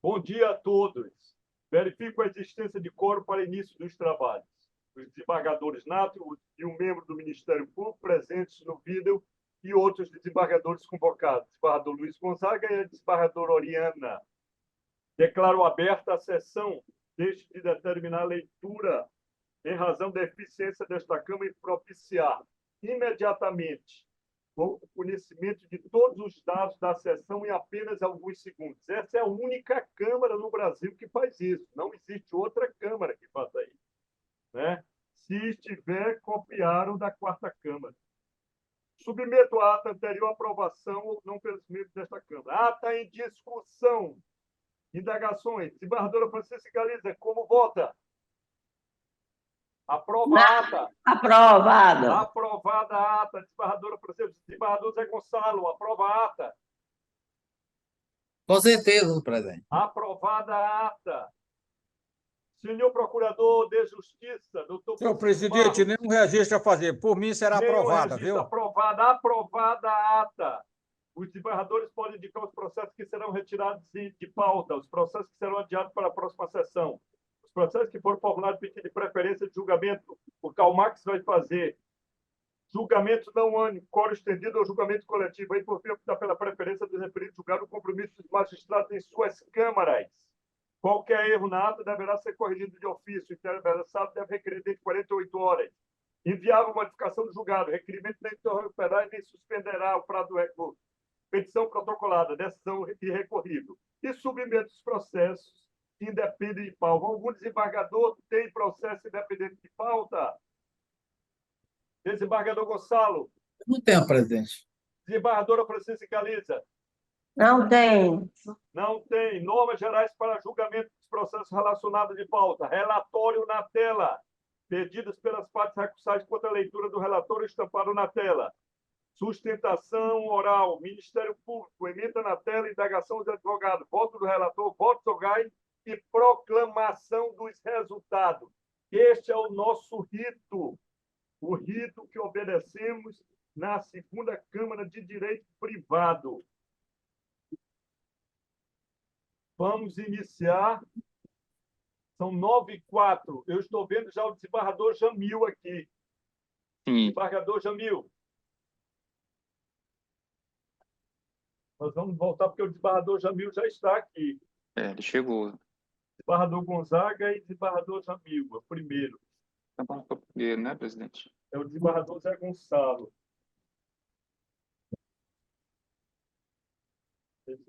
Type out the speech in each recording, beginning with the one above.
Bom dia a todos. Verifico a existência de quórum para início dos trabalhos. Os desembargadores Nato e um membro do Ministério Público presentes no vídeo e outros desembargadores convocados, desembargador Luiz Gonzaga e a desembargadora Oriana. Declaro aberta a sessão, desde de determinar a leitura em razão da eficiência desta Câmara e propiciar imediatamente o conhecimento de todos os dados da sessão em apenas alguns segundos. Essa é a única Câmara no Brasil que faz isso. Não existe outra Câmara que faça isso, né? Se estiver, copiaram da quarta Câmara. Submeto a ata anterior à aprovação ou não pelos membros desta Câmara. Ata em discussão. Indagações. Desembargadora Francisca Galiza, como vota? Aprova a ata. Aprovado. Aprovada a ata. Desembargadora Francisca. Desembargador Zé Gonçalo, aprova a ata. Com certeza, presidente. Aprovada a ata. Senhor Procurador de Justiça, doutor... Senhor presidente, nenhum registro a fazer. Por mim será aprovada, viu? Aprovada a ata. Os desembargadores podem indicar os processos que serão retirados de pauta, os processos que serão adiados para a próxima sessão. Os processos que forem formulados pedido de preferência de julgamento, o CalMax vai fazer. Julgamento não único, quórum estendido ou julgamento coletivo. Aí, por fim, optar pela preferência dos referidos julgar o compromisso dos magistrados em suas câmaras. Qualquer erro na ata deverá ser corrigido de ofício. O interessado deve requerer dentro de 48 horas. Inviável modificação do julgado. Requerimento nem interromperá e nem suspenderá o prazo do recurso. Petição protocolada, decisão irrecorrível. E submete os processos independentes de pauta. Algum desembargador tem processo independente de pauta? Desembargador Gonçalo. Não tenho, presidente. Desembargadora Francisca Galiza. Não tem. Não tem. Normas gerais para julgamento dos processos relacionados de pauta. Relatório na tela. Pedidos pelas partes recursais quanto à leitura do relatório estampado na tela. Sustentação oral. Ministério Público. Emenda na tela. Indagação dos advogados. Voto do relator. Voto orgânico e proclamação dos resultados. Este é o nosso rito. O rito que obedecemos na segunda Câmara de Direito Privado. Vamos iniciar. São 9h04. Eu estou vendo já o desembargador Jamil aqui. Sim. Desembargador Jamil. Nós vamos voltar porque o desembargador Jamil já está aqui. Ele chegou. Desembargador Gonzaga e desembargador Jamil, o primeiro. Então, o primeiro, né, presidente? É o desembargador Zé Gonçalo.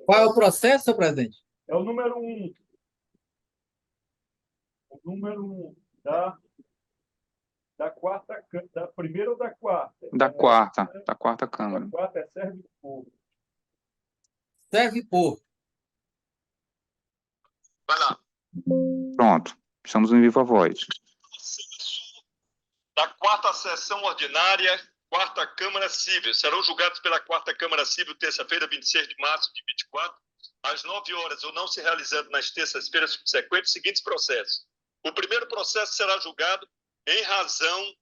Qual é o processo, senhor presidente? É o número 1. O número 1 da quarta, da primeira ou da quarta? Da quarta Câmara. Da quarta é serve por. Serve por. Vai lá. Pronto. Estamos em viva voz. Da quarta sessão ordinária, quarta Câmara Civil. Serão julgados pela quarta Câmara Civil, terça-feira, 26 de março de 24, às 9 horas, ou não se realizando nas terças-feiras subsequentes, os seguintes processos. O primeiro processo será julgado em razão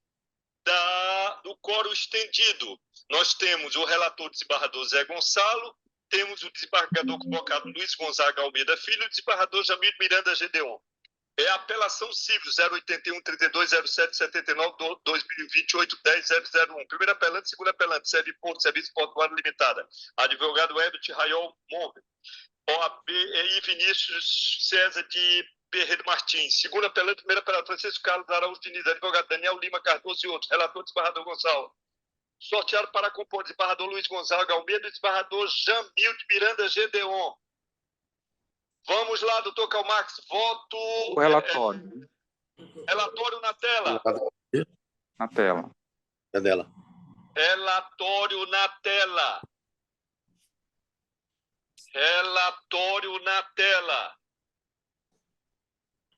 do quórum estendido. Nós temos o relator desembargador Zé Gonçalo, temos o desembargador convocado Luiz Gonzaga Almeida Filho e o desembargador Jamil Miranda Gedeon. É a apelação civil 081-320779-2028-10-001. Primeiro apelante, segundo apelante, Serviporto, Serviço Portuário Limitada. Advogado Herbert Raiol Monge. OAB e Vinícius César de Berredo Martins. Segundo apelante, primeiro apelante, Francisco Carlos Araújo Diniz. Advogado Daniel Lima Cardoso e outros. Relator, desembargador Gonçalo. Sorteado para compor desembargador Luiz Gonzaga Almeida e desembargador Jamil de Miranda Gedeon. Vamos lá, doutor CalMax. Voto... O relatório. Relatório na tela. Na tela. Cadê ela? Relatório na tela. Relatório na tela.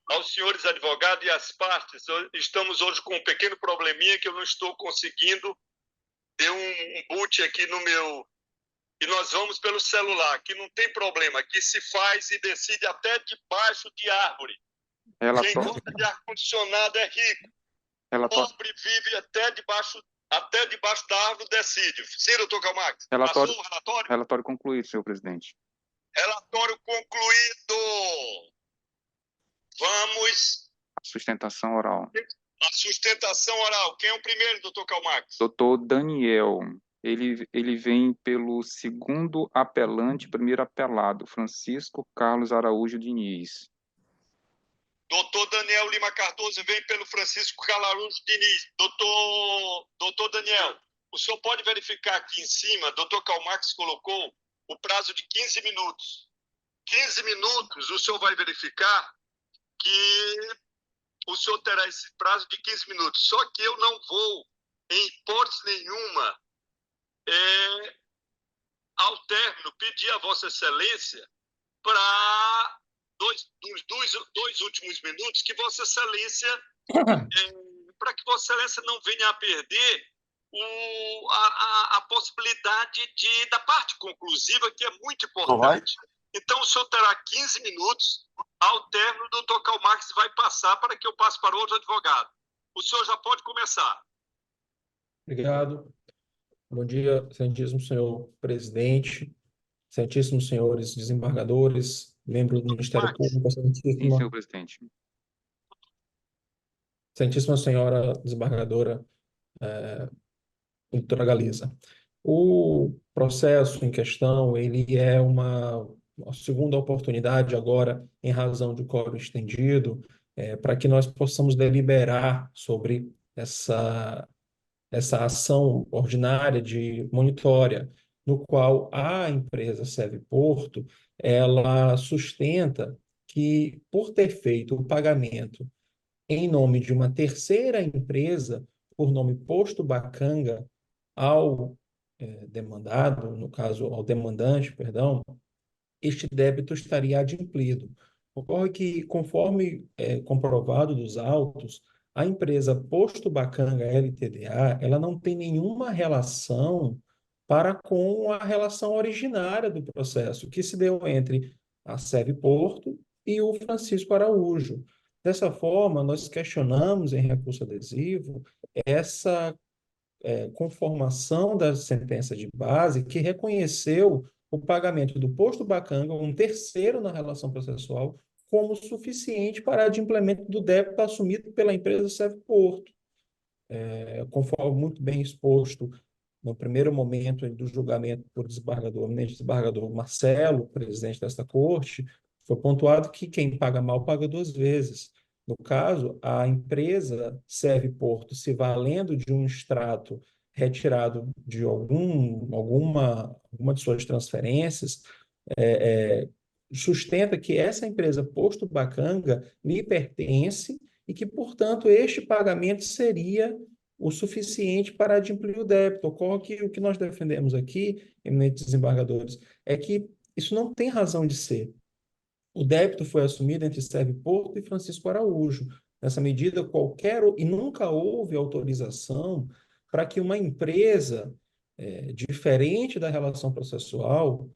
Aos senhores advogados e às partes, estamos hoje com um pequeno probleminha que eu não estou conseguindo. Deu um boot aqui no meu... E nós vamos pelo celular, que não tem problema, que se faz e decide até debaixo de árvore. Quem gosta de ar-condicionado é rico. Pobre vive até debaixo da árvore decide. Sim, doutor CalMax? Relatório, passou o relatório? relatório concluído, senhor presidente. Relatório concluído. Vamos Sustentação oral. à sustentação oral. Quem é o primeiro, doutor Calmax? Doutor Daniel, ele vem pelo segundo apelante, primeiro apelado, Francisco Carlos Araújo Diniz. Doutor Daniel Lima Cardoso vem pelo Francisco Calarujo Diniz. Doutor Daniel, o senhor pode verificar aqui em cima, doutor Calmax colocou o prazo de 15 minutos. 15 minutos, o senhor vai verificar que o senhor terá esse prazo de 15 minutos. Só que eu não vou, em hipótese nenhuma, ao término, pedir a Vossa Excelência para dois últimos minutos que Vossa Excelência, para que Vossa Excelência não venha a perder a possibilidade da parte conclusiva, que é muito importante. Então, o senhor terá 15 minutos. Ao término, o doutor Calmax vai passar para que eu passe para outro advogado. O senhor já pode começar. Obrigado. Bom dia, excelentíssimo senhor presidente, excelentíssimos senhores desembargadores, membros do Ministério Público, Sim, senhor presidente. excelentíssima senhora desembargadora, doutora Galiza. O processo em questão, ele é uma segunda oportunidade agora, em razão do quórum estendido, para que nós possamos deliberar sobre essa ação ordinária de monitória, no qual a empresa Serviporto, ela sustenta que, por ter feito o pagamento em nome de uma terceira empresa, por nome Posto Bacanga, ao demandado, no caso, ao demandante, perdão, este débito estaria adimplido. Ocorre que, conforme comprovado dos autos, a empresa Posto Bacanga LTDA, ela não tem nenhuma relação para com a relação originária do processo, que se deu entre a Serviporto e o Francisco Araújo. Dessa forma, nós questionamos em recurso adesivo essa conformação da sentença de base que reconheceu o pagamento do Posto Bacanga, um terceiro na relação processual, como suficiente para adimplemento do débito assumido pela empresa Serviporto. Conforme muito bem exposto no primeiro momento do julgamento por desembargador Marcelo, presidente desta corte, foi pontuado que quem paga mal paga duas vezes. No caso, a empresa Serviporto, se valendo de um extrato retirado de alguma de suas transferências, sustenta que essa empresa Posto Bacanga lhe pertence e que, portanto, este pagamento seria o suficiente para adimplir o débito. Ocorre que o que nós defendemos aqui, eminentes desembargadores, é que isso não tem razão de ser. O débito foi assumido entre Serviporto e Francisco Araújo. Nessa medida, e nunca houve autorização para que uma empresa diferente da relação processual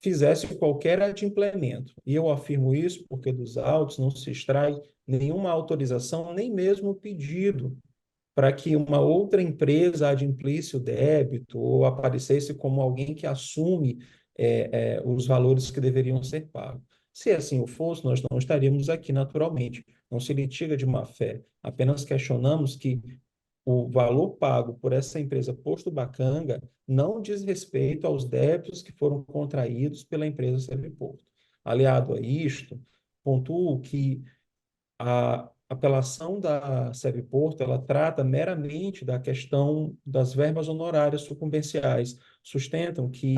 fizesse qualquer adimplemento. E eu afirmo isso porque dos autos não se extrai nenhuma autorização, nem mesmo pedido para que uma outra empresa adimplisse o débito ou aparecesse como alguém que assume os valores que deveriam ser pagos. Se assim o fosse, nós não estaríamos aqui naturalmente. Não se litiga de má-fé. Apenas questionamos que o valor pago por essa empresa Posto Bacanga não diz respeito aos débitos que foram contraídos pela empresa Serviporto. Aliado a isto, pontuo que a apelação da Serviporto, ela trata meramente da questão das verbas honorárias sucumbenciais. Sustentam que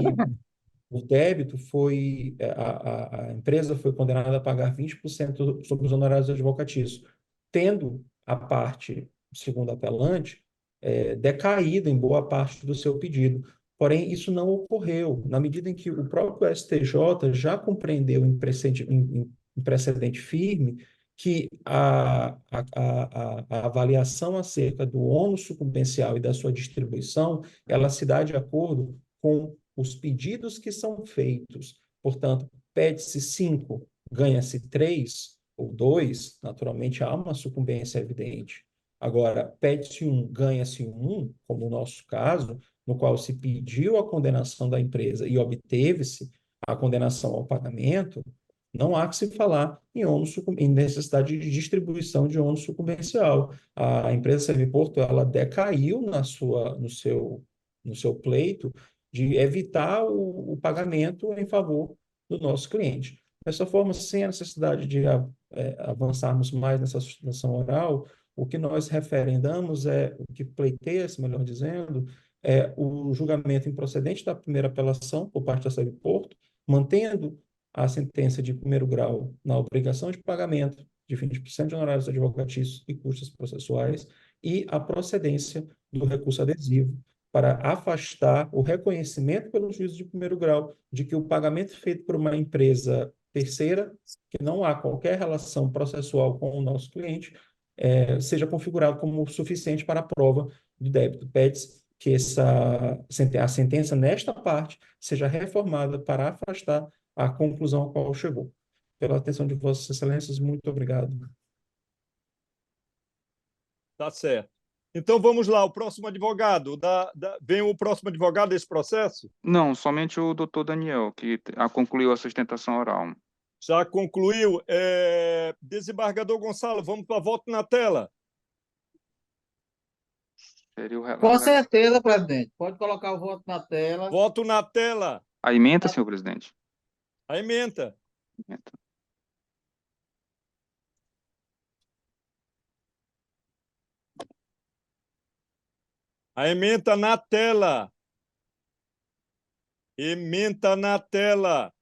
o débito foi, a empresa foi condenada a pagar 20% sobre os honorários advocatícios, tendo a parte, segundo a apelante, decaído em boa parte do seu pedido. Porém, isso não ocorreu, na medida em que o próprio STJ já compreendeu em precedente firme que a avaliação acerca do ônus sucumbencial e da sua distribuição, ela se dá de acordo com os pedidos que são feitos. Portanto, pede-se 5, ganha-se 3 ou 2, naturalmente há uma sucumbência evidente. Agora, pede-se 1, ganha-se 1, como no nosso caso, no qual se pediu a condenação da empresa e obteve-se, a condenação ao pagamento, não há que se falar em necessidade de distribuição de ônus sucumbencial. A empresa Serviporto, ela decaiu no seu pleito de evitar o pagamento em favor do nosso cliente. Dessa forma, sem a necessidade de avançarmos mais nessa sustentação oral, o que nós referendamos o que pleiteia-se, melhor dizendo, é o julgamento improcedente da primeira apelação por parte da Serviporto, mantendo a sentença de primeiro grau na obrigação de pagamento de 20% de honorários advocatícios e custos processuais e a procedência do recurso adesivo para afastar o reconhecimento pelo juízo de primeiro grau de que o pagamento feito por uma empresa terceira, que não há qualquer relação processual com o nosso cliente, seja configurado como suficiente para a prova do débito. Pede-se que a sentença nesta parte seja reformada para afastar a conclusão a qual chegou. Pela atenção de Vossas Excelências, muito obrigado. Tá certo. Então, vamos lá. O próximo advogado. Vem o próximo advogado desse processo? Não, somente o doutor Daniel, que concluiu a sustentação oral. Já concluiu. Desembargador Gonçalo, vamos para voto na tela. Seria o Com certeza, presidente. Pode colocar o voto na tela. Voto na tela. A emenda, senhor presidente. A ementa. Emenda. A ementa na tela. Ementa na tela.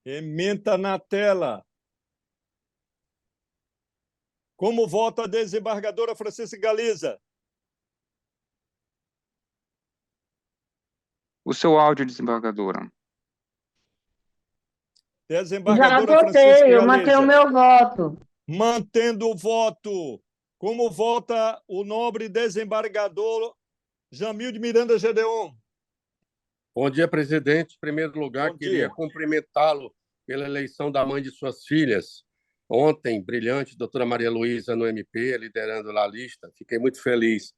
Ementa na tela. Como vota a desembargadora Francisca Galiza? O seu áudio, desembargadora. Já Desembargadora Francisca votei, eu mantenho o Galiza. meu voto. Mantendo o voto. Como vota o nobre desembargador Jamil de Miranda Gedeon? Bom dia, presidente. Em primeiro lugar, Bom queria dia. cumprimentá-lo pela eleição da mãe de suas filhas. Ontem, brilhante, doutora Maria Luísa no MP, liderando lá a lista. Fiquei muito feliz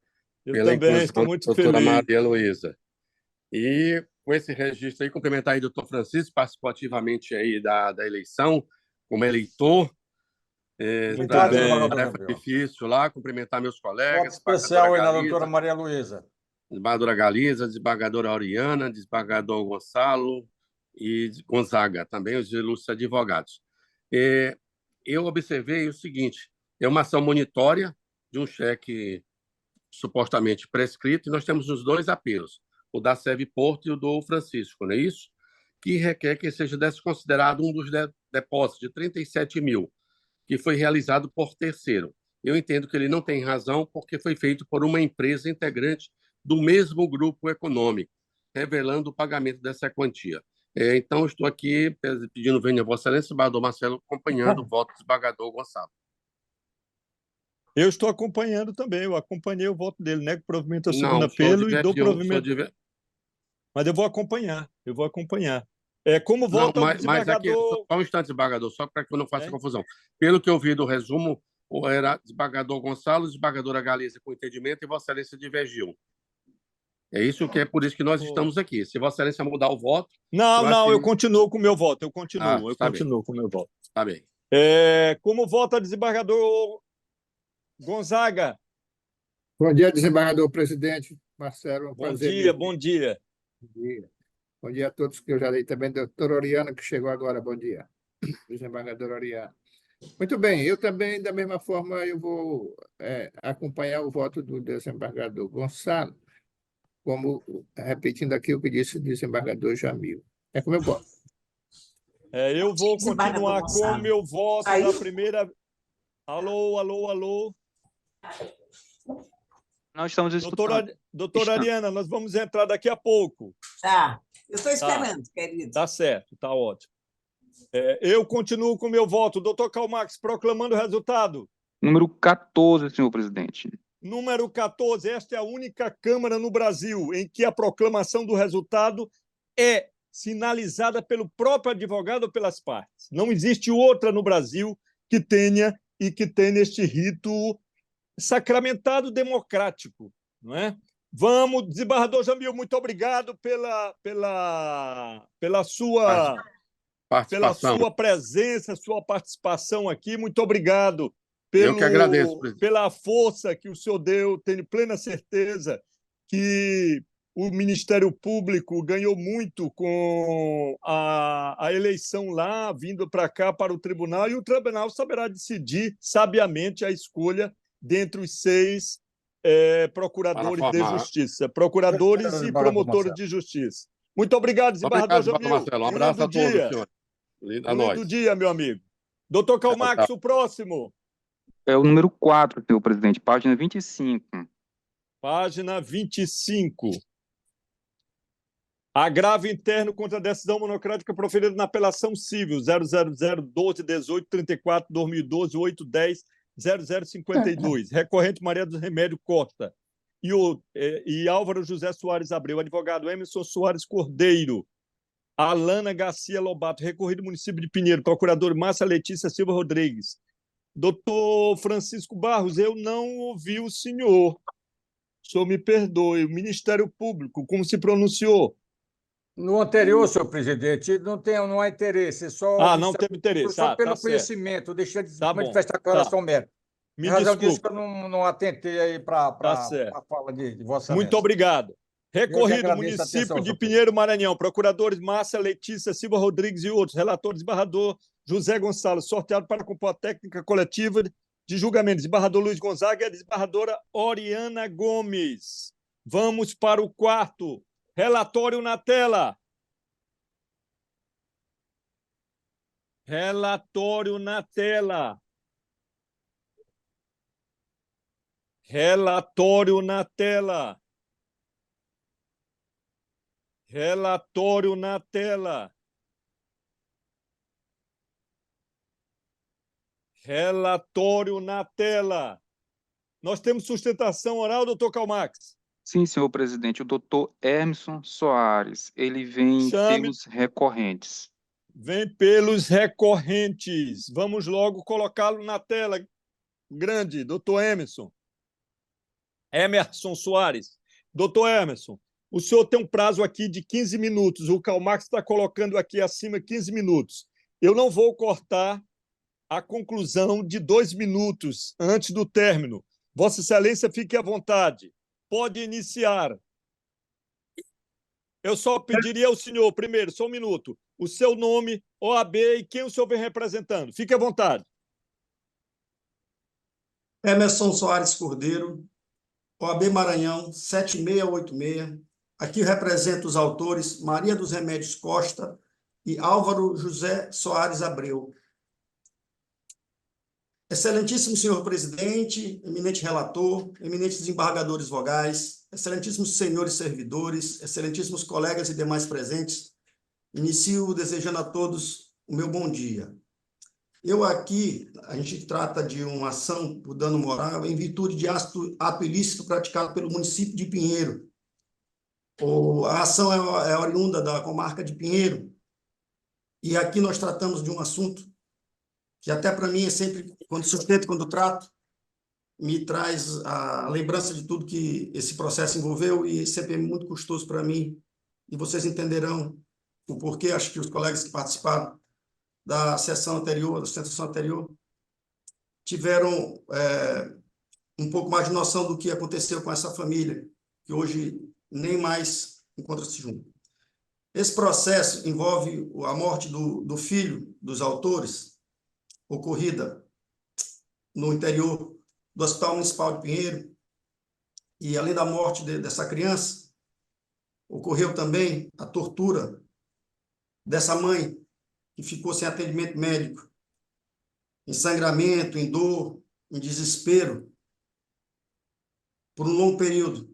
Eu pela também inclusão estou da muito doutora feliz. Maria Luísa. E com esse registro aí, cumprimentar aí o doutor Francisco, participou ativamente aí da eleição, como eleitor. Muito Tá bem. numa desembargador tarefa Jamil. difícil lá, cumprimentar meus Voto colegas, especial aí na Galiza, doutora Maria Luísa. desembargadora Galiza, desembargadora Oriana, desembargador Gonçalo e Gonzaga, também os ilustres advogados. Eu observei o seguinte, é uma ação monitória de um cheque supostamente prescrito, e nós temos os dois apelos, o da Serviporto e o do Francisco, não é isso? Que requer que seja desconsiderado um dos depósitos de 37 mil, que foi realizado por terceiro. Eu entendo que ele não tem razão, porque foi feito por uma empresa integrante do mesmo grupo econômico, revelando o pagamento dessa quantia. Então, estou aqui pedindo vênia a Vossa Excelência, desembargador Marcelo, acompanhando o voto do desembargador Gonçalo. Eu estou acompanhando também, eu acompanhei o voto dele, nego provimento a segundo Não, o senhor apelo e dou provimento. divergiu. Mas eu vou acompanhar. Como Não, vota o mas aqui, desembargador... só um instante, desembargador, só para que eu não faça É? confusão. Pelo que eu vi do resumo, era desembargador Gonçalo, desembargadora Galiza com entendimento e Vossa Excelência divergiu. É isso que é por isso que nós estamos aqui. Se Vossa Excelência mudar o voto... Eu continuo com o meu voto, eu continuo com o meu voto. Tá bem. Como vota o desembargador Gonzaga? Bom dia, desembargador presidente Marcelo. Um Bom prazer. dia, bom dia. Bom dia. Bom dia a todos que eu já dei também. Doutora Oriana, que chegou agora. Bom dia, desembargador Oriana. Muito bem, eu também, da mesma forma, eu vou acompanhar o voto do desembargador Gonçalo, como repetindo aqui o que disse o desembargador Jamil. É como eu voto. Eu vou Desembargador continuar com Gonçalo. o meu voto da primeira... Alô. Nós estamos escutando. Doutora Ariana, nós vamos entrar daqui a pouco. Tá, eu estou esperando, querido. Tá certo, tá ótimo. Eu continuo com o meu voto. Doutor Calmax, proclamando o resultado. Número 14, senhor presidente. Número 14. Esta é a única Câmara no Brasil em que a proclamação do resultado é sinalizada pelo próprio advogado ou pelas partes. Não existe outra no Brasil que tenha este rito sacramentado democrático, não é? Vamos, desembargador Jamil, muito obrigado pela sua Participação. presença, sua participação aqui. Muito obrigado Eu que agradeço, presidente. pela força que o senhor deu. Tenho plena certeza que o Ministério Público ganhou muito com a eleição lá, vindo para cá, para o tribunal, e o tribunal saberá decidir sabiamente a escolha dentre os 6 procuradores de justiça, procuradores e promotores de justiça. Muito obrigado, desembargador Obrigado, Jamil. Marcelo. Um abraço a todos, senhor. A nós. Lindo dia, meu amigo. Doutor Calmax, o próximo. É o número 4, senhor presidente, página 25. Página 25. Agravo interno contra a decisão monocrática proferida na apelação civil 000-12-18-34-2012-810-0052. Recorrente Maria do Remédio Costa. E Álvaro José Soares Abreu. Advogado Emerson Soares Cordeiro. Alana Garcia Lobato. Recorrido município de Pinheiro. Procurador Márcia Letícia Silva Rodrigues. Doutor Francisco Barros, eu não ouvi o senhor. O senhor me perdoe. O Ministério Público, como se pronunciou? No anterior, senhor presidente, não há interesse, só não teve interesse. só pelo Tá certo. conhecimento, deixa de Tá bom, manifestar declaração mérito. Me Em razão disso desculpe. que eu não atentei aí para Tá certo. a fala de Vossa Muito Excelência. obrigado. Recorrido, agradeço a município atenção, de senhor Pinheiro, Maranhão. Procuradores Márcia Letícia Silva Rodrigues e outros. Relator, desembargador José Gonçalves. Sorteado para compor a técnica coletiva de julgamento. Desembargador Luiz Gonzaga e a desembargadora Oriana Gomes. Vamos para o quarto. Relatório na tela. Relatório na tela. Relatório na tela. Relatório na tela. Relatório na tela. Nós temos sustentação oral, doutor Calmax? Sim, senhor presidente, o doutor Emerson Soares, ele vem Chame. pelos recorrentes. Vem pelos recorrentes. Vamos logo colocá-lo na tela. Grande, doutor Emerson. Emerson Soares. Doutor Emerson, o senhor tem um prazo aqui de 15 minutos. O Calmax está colocando aqui acima 15 minutos. Eu não vou cortar a conclusão de 2 minutos antes do término. Vossa Excelência, fique à vontade. Pode iniciar. Eu só pediria ao senhor, primeiro, só um minuto, o seu nome, OAB e quem o senhor vem representando. Fique à vontade. Emerson Soares Cordeiro, OAB Maranhão, 7686. Aqui eu represento os autores Maria dos Remédios Costa e Álvaro José Soares Abreu. Excelentíssimo senhor presidente, eminente relator, eminentes desembargadores vogais, excelentíssimos senhores servidores, excelentíssimos colegas e demais presentes, inicio desejando a todos o meu bom dia. A gente trata de uma ação por dano moral em virtude de ato ilícito praticado pelo município de Pinheiro. A ação é oriunda da comarca de Pinheiro, e aqui nós tratamos de um assunto que até para mim é sempre, quando sustento, quando trato, me traz a lembrança de tudo que esse processo envolveu e sempre é muito custoso para mim, e vocês entenderão o porquê. Acho que os colegas que participaram da sessão anterior, da sustentação anterior, tiveram um pouco mais de noção do que aconteceu com essa família, que hoje nem mais encontra-se junto. Esse processo envolve a morte do filho dos autores, ocorrida no interior do Hospital Municipal de Pinheiro, e além da morte dessa criança, ocorreu também a tortura dessa mãe, que ficou sem atendimento médico, em sangramento, em dor, em desespero, por um longo período.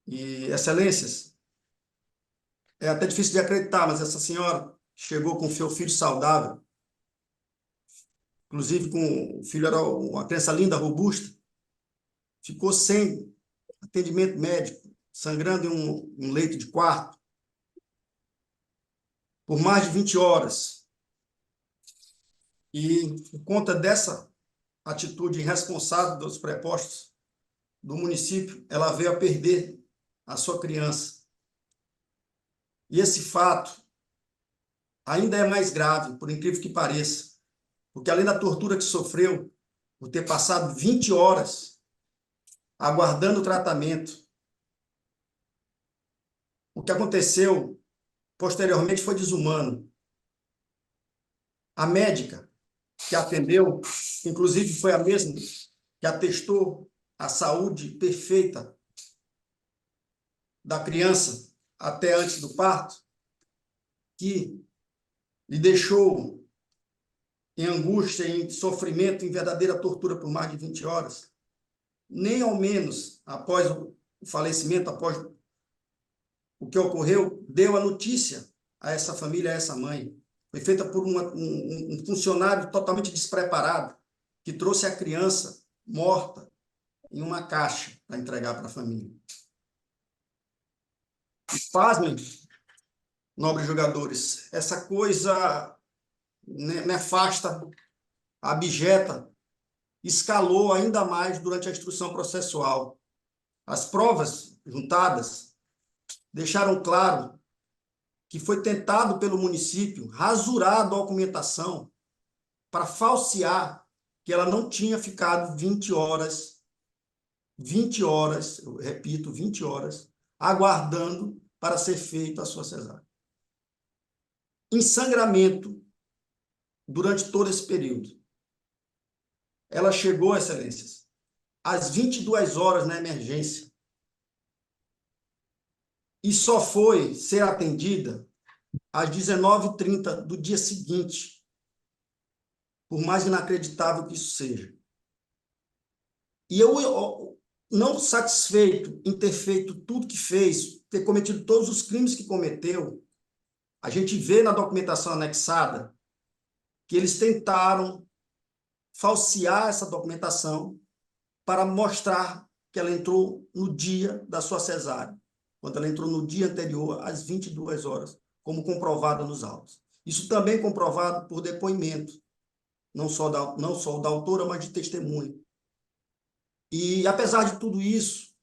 E, excelências, é até difícil de acreditar, mas essa senhora chegou com o seu filho saudável, inclusive o filho era uma criança linda, robusta, ficou sem atendimento médico, sangrando em um leito de quarto, por mais de 20 horas. E, por conta dessa atitude irresponsável dos prepostos, do município, ela veio a perder a sua criança. E esse fato ainda é mais grave, por incrível que pareça, porque além da tortura que sofreu, por ter passado 20 horas aguardando o tratamento, o que aconteceu posteriormente foi desumano. A médica que atendeu, inclusive foi a mesma que atestou a saúde perfeita da criança até antes do parto, que lhe deixou em angústia, em sofrimento, em verdadeira tortura por mais de 20 horas, nem ao menos após o falecimento, após o que ocorreu, deu a notícia a essa família, a essa mãe. Foi feita por um funcionário totalmente despreparado, que trouxe a criança morta em uma caixa para entregar para a família. Pasmem, nobres jogadores, essa coisa nefasta, abjeta, escalou ainda mais durante a instrução processual. As provas juntadas deixaram claro que foi tentado pelo município rasurar a documentação para falsear que ela não tinha ficado 20 horas, eu repito, 20 horas, aguardando para ser feita a sua cesárea. Ensangramento durante todo esse período. Ela chegou, excelências, às 22 horas na emergência e só foi ser atendida às 19h30 do dia seguinte, por mais inacreditável que isso seja. E eu, não satisfeito em ter feito tudo que fez, ter cometido todos os crimes que cometeu, a gente vê na documentação anexada que eles tentaram falsear essa documentação para mostrar que ela entrou no dia da sua cesárea, quando ela entrou no dia anterior, às 22 horas, como comprovado nos autos. Isso também comprovado por depoimento, não só da autora, mas de testemunha. E, apesar de tudo isso,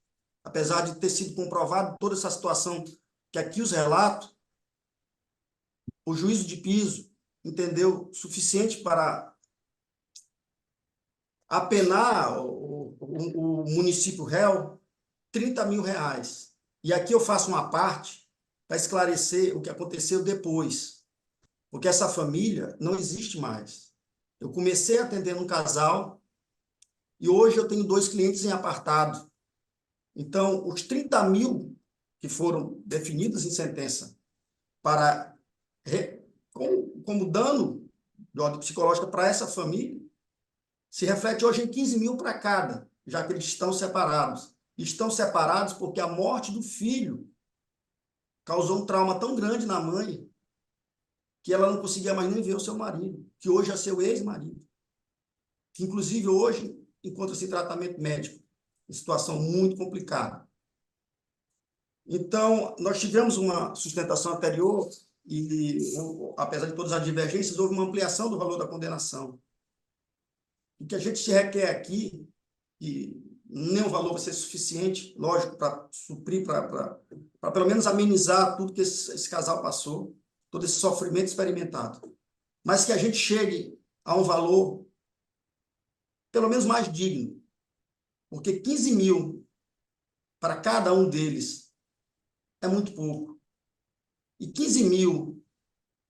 apesar de ter sido comprovado toda essa situação que aqui os relato, o juízo de piso entendeu suficiente para apenar o município réu R$30 mil. E aqui eu faço uma parte para esclarecer o que aconteceu depois, porque essa família não existe mais. Eu comecei atendendo um casal e hoje eu tenho 2 clientes em apartado. Então, os 30 mil que foram definidos em sentença para como dano de ordem psicológica para essa família, se reflete hoje em 15 mil para cada, já que eles estão separados. Estão separados porque a morte do filho causou um trauma tão grande na mãe que ela não conseguia mais nem ver o seu marido, que hoje é seu ex-marido, que inclusive hoje encontra-se em tratamento médico, em situação muito complicada. Então, nós tivemos uma sustentação anterior e, apesar de todas as divergências, houve uma ampliação do valor da condenação. O que a gente se requer aqui, e nenhum valor vai ser suficiente, lógico, para suprir, para pelo menos amenizar tudo que esse casal passou, todo esse sofrimento experimentado. Mas que a gente chegue a um valor, pelo menos mais digno, porque 15 mil para cada um deles é muito pouco. E 15 mil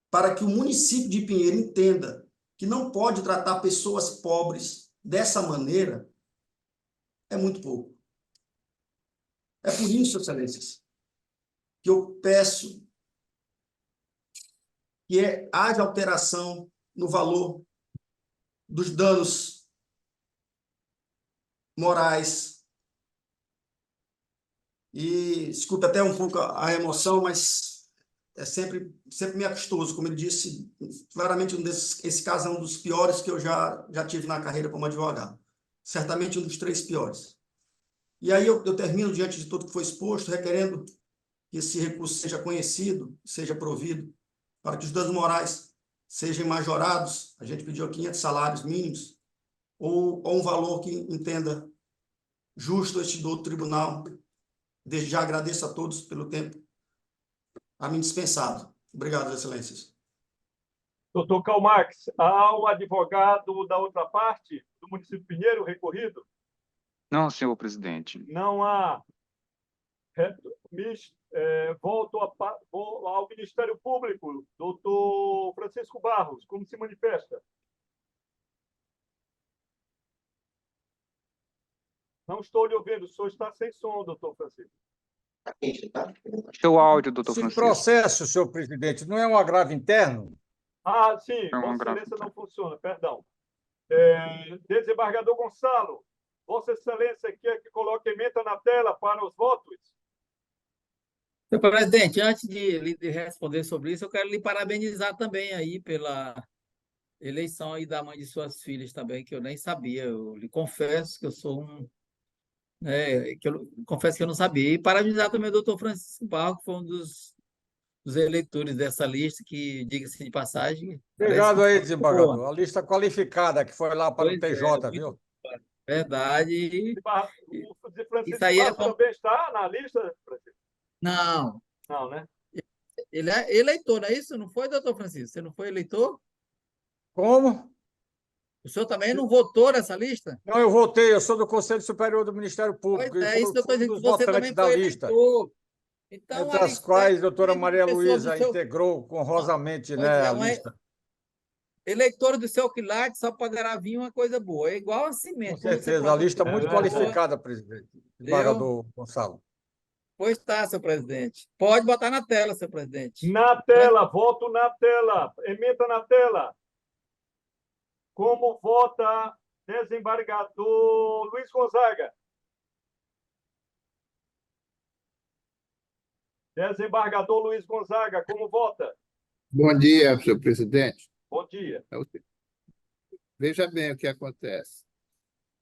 para que o município de Pinheiro entenda que não pode tratar pessoas pobres dessa maneira é muito pouco. É por isso, excelências, que eu peço que haja alteração no valor dos danos morais. E, desculpe até um pouco a emoção, mas é sempre me acustoso. Como ele disse, claramente esse caso é um dos piores que eu já tive na carreira como advogado. Certamente um dos 3 piores. E aí eu termino, diante de tudo que foi exposto, requerendo que esse recurso seja conhecido, seja provido, para que os danos morais sejam majorados. A gente pediu 500 salários mínimos, ou um valor que entenda justo este do tribunal. Desde já agradeço a todos pelo tempo a mim dispensado. Obrigado, excelências. Doutor Karl Marx, há um advogado da outra parte, do município Pinheiro, recorrido? Não, senhor presidente. Não há. Volto ao Ministério Público, doutor Francisco Barros, como se manifesta? Não estou lhe ouvindo, o senhor está sem som, doutor Francisco. Seu áudio, doutor Esse Francisco. processo, senhor presidente, não é um agravo interno? Ah, sim, É um Vossa agravo. Excelência não funciona, perdão. Desembargador Gonçalo, Vossa Excelência quer que coloque emenda na tela para os votos? Senhor presidente, antes de responder sobre isso, eu quero lhe parabenizar também aí pela eleição aí da mãe de suas filhas também, que eu nem sabia. Eu lhe confesso que eu sou confesso que eu não sabia. E parabenizar também o doutor Francisco Barro, que foi um dos eleitores dessa lista, que, diga-se de passagem, parece Obrigado que aí, foi desembargador. boa. A lista qualificada que foi lá para o Pois TJ, é, viu? verdade. O de Francisco Isso aí é Barros também está na lista, Francisco? Não, Não, né? ele é eleitor, não é isso? Não foi, doutor Francisco? Você não foi eleitor? Como? O senhor também não votou nessa lista? Não, eu votei, eu sou do Conselho Superior do Ministério Pois Público e é, isso que eu estou fui um dizendo, dos que você votantes também da foi lista, eleitor. Então, entre a as lista quais a doutora de Maria pessoas do Luísa seu... integrou honrosamente, Pois né, é, a lista. eleitor do seu quilate só poderá vir uma coisa boa. É igual a Com cimento. Quando você certeza, a planta lista uma muito pessoa, qualificada, presidente. eu... Desembargador Gonçalo. Pois está, seu presidente. Pode botar na tela, seu presidente. Na tela, voto na tela. Emenda na tela. Como vota desembargador Luiz Gonzaga? Desembargador Luiz Gonzaga, como vota? Bom dia, senhor presidente. Bom dia. Veja bem o que acontece.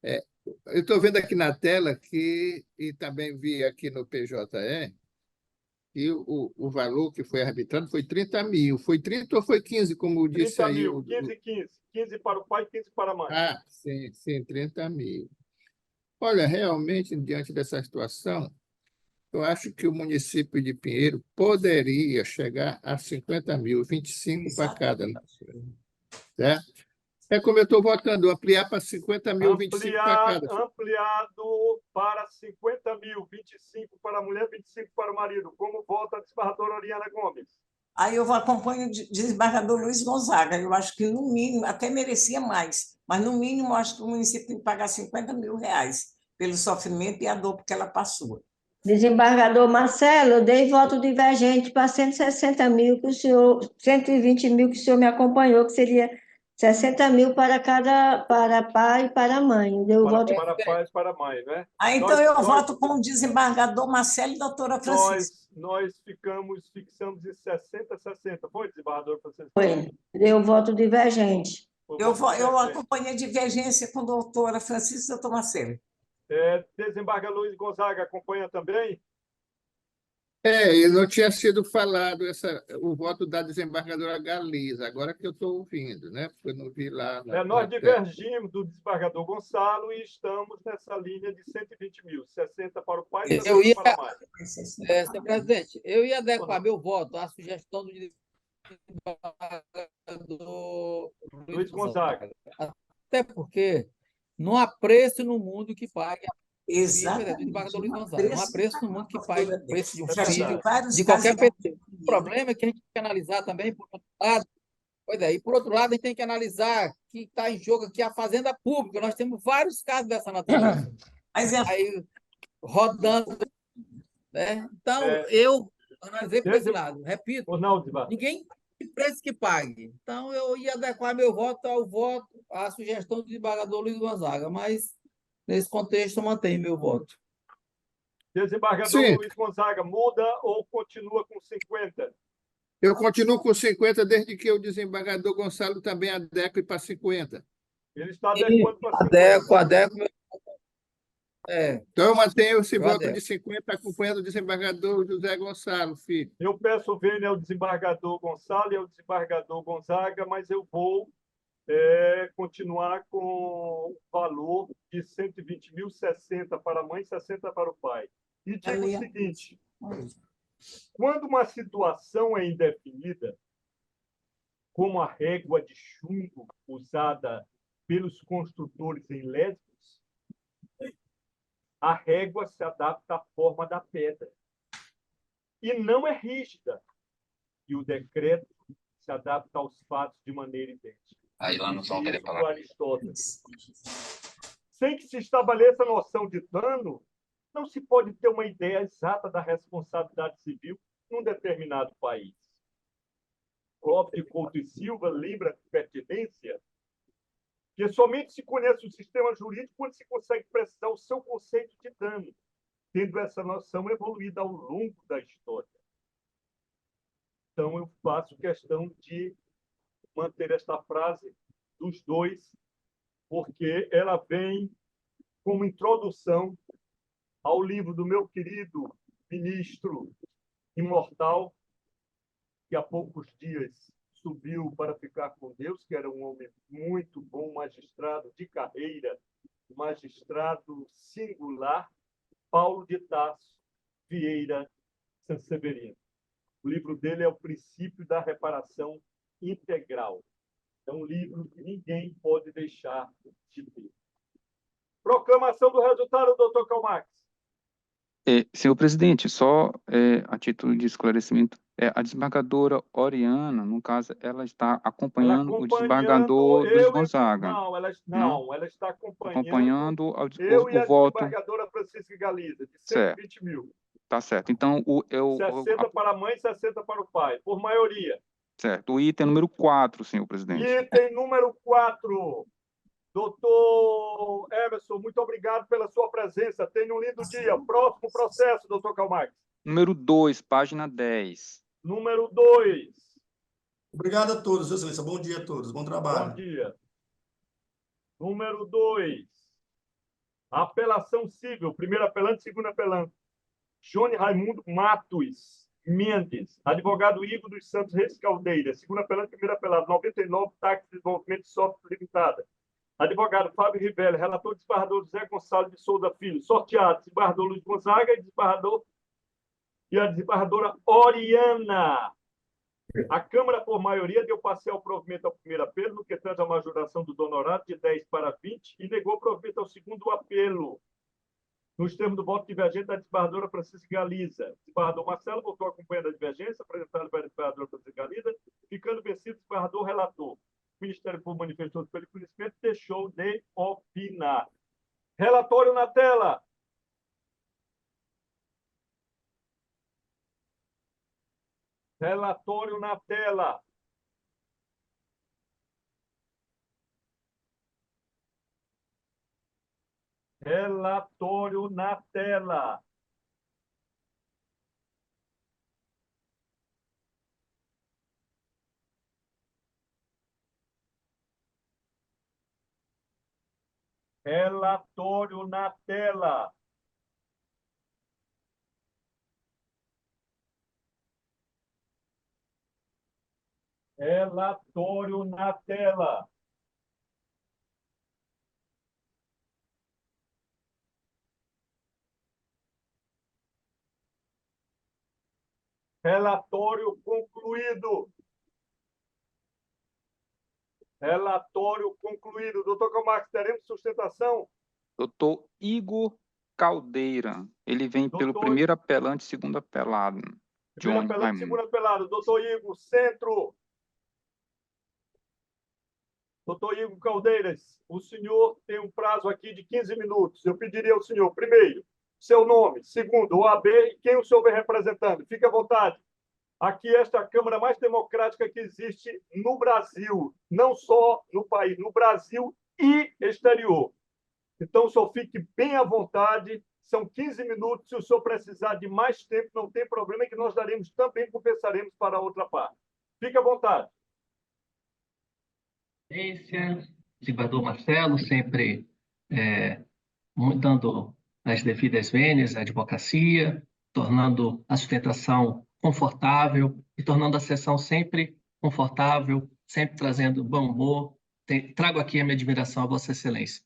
Eu estou vendo aqui na tela e também vi aqui no PJE, que o valor que foi arbitrado foi 30 mil. Foi 30 ou foi 15, como disse 30 aí? mil, 15 e 15. 15 para o pai, 15 para a mãe. Ah, sim, 30 mil. Olha, realmente, diante dessa situação, eu acho que o município de Pinheiro poderia chegar a 50 mil, 25 para cada, certo? É como eu estou votando, ampliar para 50 mil, 25 para cada. Ampliado para 50 mil, 25 para a mulher, 25 para o marido. Como vota a desembargadora Oriana Gomes? Aí eu acompanho o desembargador Luiz Gonzaga. Eu acho que, no mínimo, até merecia mais, mas, no mínimo, eu acho que o município tem que pagar 50 mil reais pelo sofrimento e a dor que ela passou. Desembargador Marcelo, eu dei voto divergente para 160 mil, que o senhor, 120 mil que o senhor me acompanhou, que seria 60 mil para pai e para mãe. Deu voto Para pai e para mãe, né? Então, eu voto com o desembargador Marcelo e a doutora Francisco. Nós fixamos em 60. Foi, desembargador Francisco? Foi. Deu voto divergente. Eu acompanhei a divergência com a doutora Francisco e o doutor Marcelo. Desembargador Luiz Gonzaga acompanha também? E não tinha sido falado o voto da desembargadora Galiza, agora que eu estou ouvindo, né? Porque eu não vi lá. Nós divergimos do desembargador Gonçalo e estamos nessa linha de 120 mil, 60 para o pai e 60 para a mãe. Senhor presidente, eu ia adequar meu voto à sugestão do desembargador Luiz Gonzaga. Até porque não há preço no mundo que pague Exatamente. desembargador Luiz Gonzaga. Não há preço no mundo que pague o preço de um Já tive filho vários de qualquer casos pessoa. O problema é que a gente tem que analisar também, por outro lado, e por outro lado, a gente tem que analisar que está em jogo aqui a fazenda pública. Nós temos vários casos dessa natureza. Aí, rodando. Né? Então, eu analisei por esse lado. Repito, ninguém tem preço que pague. Então, eu ia adequar meu voto à sugestão do desembargador Luiz Gonzaga, mas, nesse contexto, eu mantenho meu voto. Desembargador Luiz Gonzaga, muda ou continua com 50? Eu continuo com 50 desde que o desembargador Gonçalo também adeque para 50. Ele está adequando para 50. Adequo. Então, eu mantenho esse voto de 50 acompanhando o desembargador José Gonçalo, filho. Eu peço vênia ao desembargador Gonçalo e ao desembargador Gonzaga, mas eu vou continuar com o valor de 120.060 para a mãe e 60 para o pai. E digo o seguinte, quando uma situação é indefinida, como a régua de chumbo usada pelos construtores em Lesbos, a régua se adapta à forma da pedra e não é rígida, e o decreto se adapta aos fatos de maneira idêntica. Aí lá não vão querer falar. Aristóteles. Sem que se estabeleça a noção de dano, não se pode ter uma ideia exata da responsabilidade civil num determinado país. Clóvis de Couto e Silva lembra com pertinência que somente se conhece o sistema jurídico quando se consegue precisar o seu conceito de dano, tendo essa noção evoluída ao longo da história. Então, eu faço questão de manter esta frase dos dois, porque ela vem como introdução ao livro do meu querido ministro imortal, que há poucos dias subiu para ficar com Deus, que era um homem muito bom, magistrado de carreira, magistrado singular, Paulo de Tarso Vieira Sanseverino. O livro dele é O Princípio da Reparação Integral. É um livro que ninguém pode deixar de ter. Proclamação do resultado, doutor Calmax. Senhor presidente, só a título de esclarecimento, a desembargadora Oriana, no caso, ela está acompanhando o desembargador dos Gonzaga. Ela está acompanhando o e a voto. desembargadora Francisca Galiza, de 120 mil. Tá certo. Então, 60 para a mãe e 60 para o pai, por maioria. Certo. O item número 4, senhor presidente. Item número 4. Doutor Emerson, muito obrigado pela sua presença. Tenha um lindo dia. Próximo processo, doutor Calmax. Número 2, página 10. Número 2. Obrigado a todos, excelência. Bom dia a todos. Bom trabalho. Bom dia. Número 2. Apelação civil. Primeiro apelante, segundo apelante. Johnny Raimundo Matos Mendes, advogado Igor dos Santos Reis Caldeira, segundo apelante, primeiro apelado, 99, Táxi de Desenvolvimento de Software Limitada. Advogado Fábio Rivelli, relator desembargador José Gonçalves de Souza Filho, sorteado, desembargador Luiz Gonzaga e a desembargadora Oriana. A Câmara, por maioria, deu parcial provimento ao primeiro apelo, no que tange a majoração do honorário de 10 para 20 e negou provimento ao segundo apelo. Nos termos do voto divergente da desembargadora Francisca Galiza, desembargador Marcelo votou acompanhando a divergência apresentada pela desembargadora Francisca Galiza, ficando vencido o desembargador relator. O Ministério Público manifestou-se pelo conhecimento e deixou de opinar. Relatório na tela. Relatório na tela. Relatório na tela. Relatório na tela. Relatório na tela. Relatório concluído. Relatório concluído. Doutor Calmax, teremos sustentação? Doutor Igor Caldeira. Ele vem pelo primeiro apelante e segundo apelado. Primeiro apelante, segundo apelado. Doutor Igor, centro. Doutor Igor Caldeiras, o senhor tem um prazo aqui de 15 minutos. Eu pediria ao senhor, primeiro, seu nome, segundo, OAB e quem o senhor vem representando. Fique à vontade. Aqui esta é a Câmara mais democrática que existe no Brasil, não só no país, no Brasil e exterior. Então, o senhor fique bem à vontade, são 15 minutos, se o senhor precisar de mais tempo, não tem problema, que nós daremos também, compensaremos para a outra parte. Fique à vontade. Desembargador Marcelo, sempre dando as devidas vênias à advocacia, tornando a sustentação confortável e tornando a sessão sempre confortável, sempre trazendo bom humor, trago aqui a minha admiração a Vossa Excelência.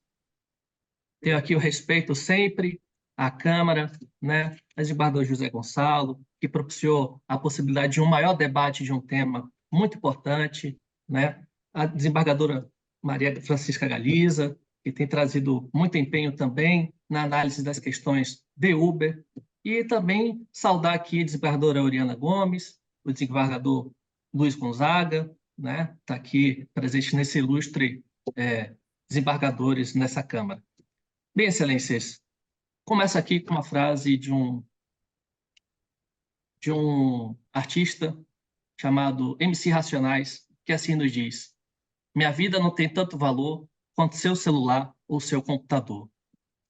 Tenho aqui o respeito sempre à Câmara, né, a desembargador José Gonçalo, que propiciou a possibilidade de um maior debate de um tema muito importante, né, a desembargadora Maria Francisca Galiza, que tem trazido muito empenho também na análise das questões de Uber, e também saudar aqui a desembargadora Oriana Gomes, o desembargador Luiz Gonzaga, né, está aqui presente nesse ilustre desembargadores nessa Câmara. Bem, Excelências, começo aqui com uma frase de um artista chamado MC Racionais, que assim nos diz: minha vida não tem tanto valor quanto seu celular ou seu computador.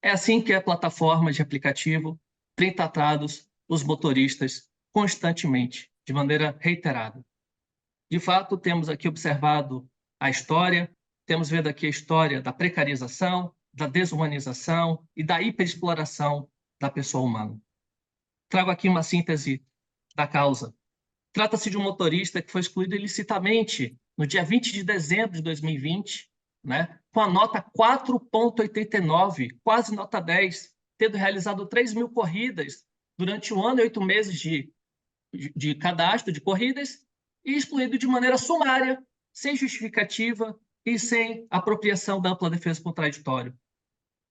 É assim que a plataforma de aplicativo tem tratado os motoristas constantemente, de maneira reiterada. De fato, temos aqui observado a história, temos vendo aqui a história da precarização, da desumanização e da hiperexploração da pessoa humana. Trago aqui uma síntese da causa. Trata-se de um motorista que foi excluído ilicitamente no dia 20 de dezembro de 2020, né, com a nota 4,89, quase nota 10, tendo realizado 3.000 corridas durante 1 ano e 8 meses de cadastro de corridas e excluído de maneira sumária, sem justificativa e sem apropriação da ampla defesa contraditória.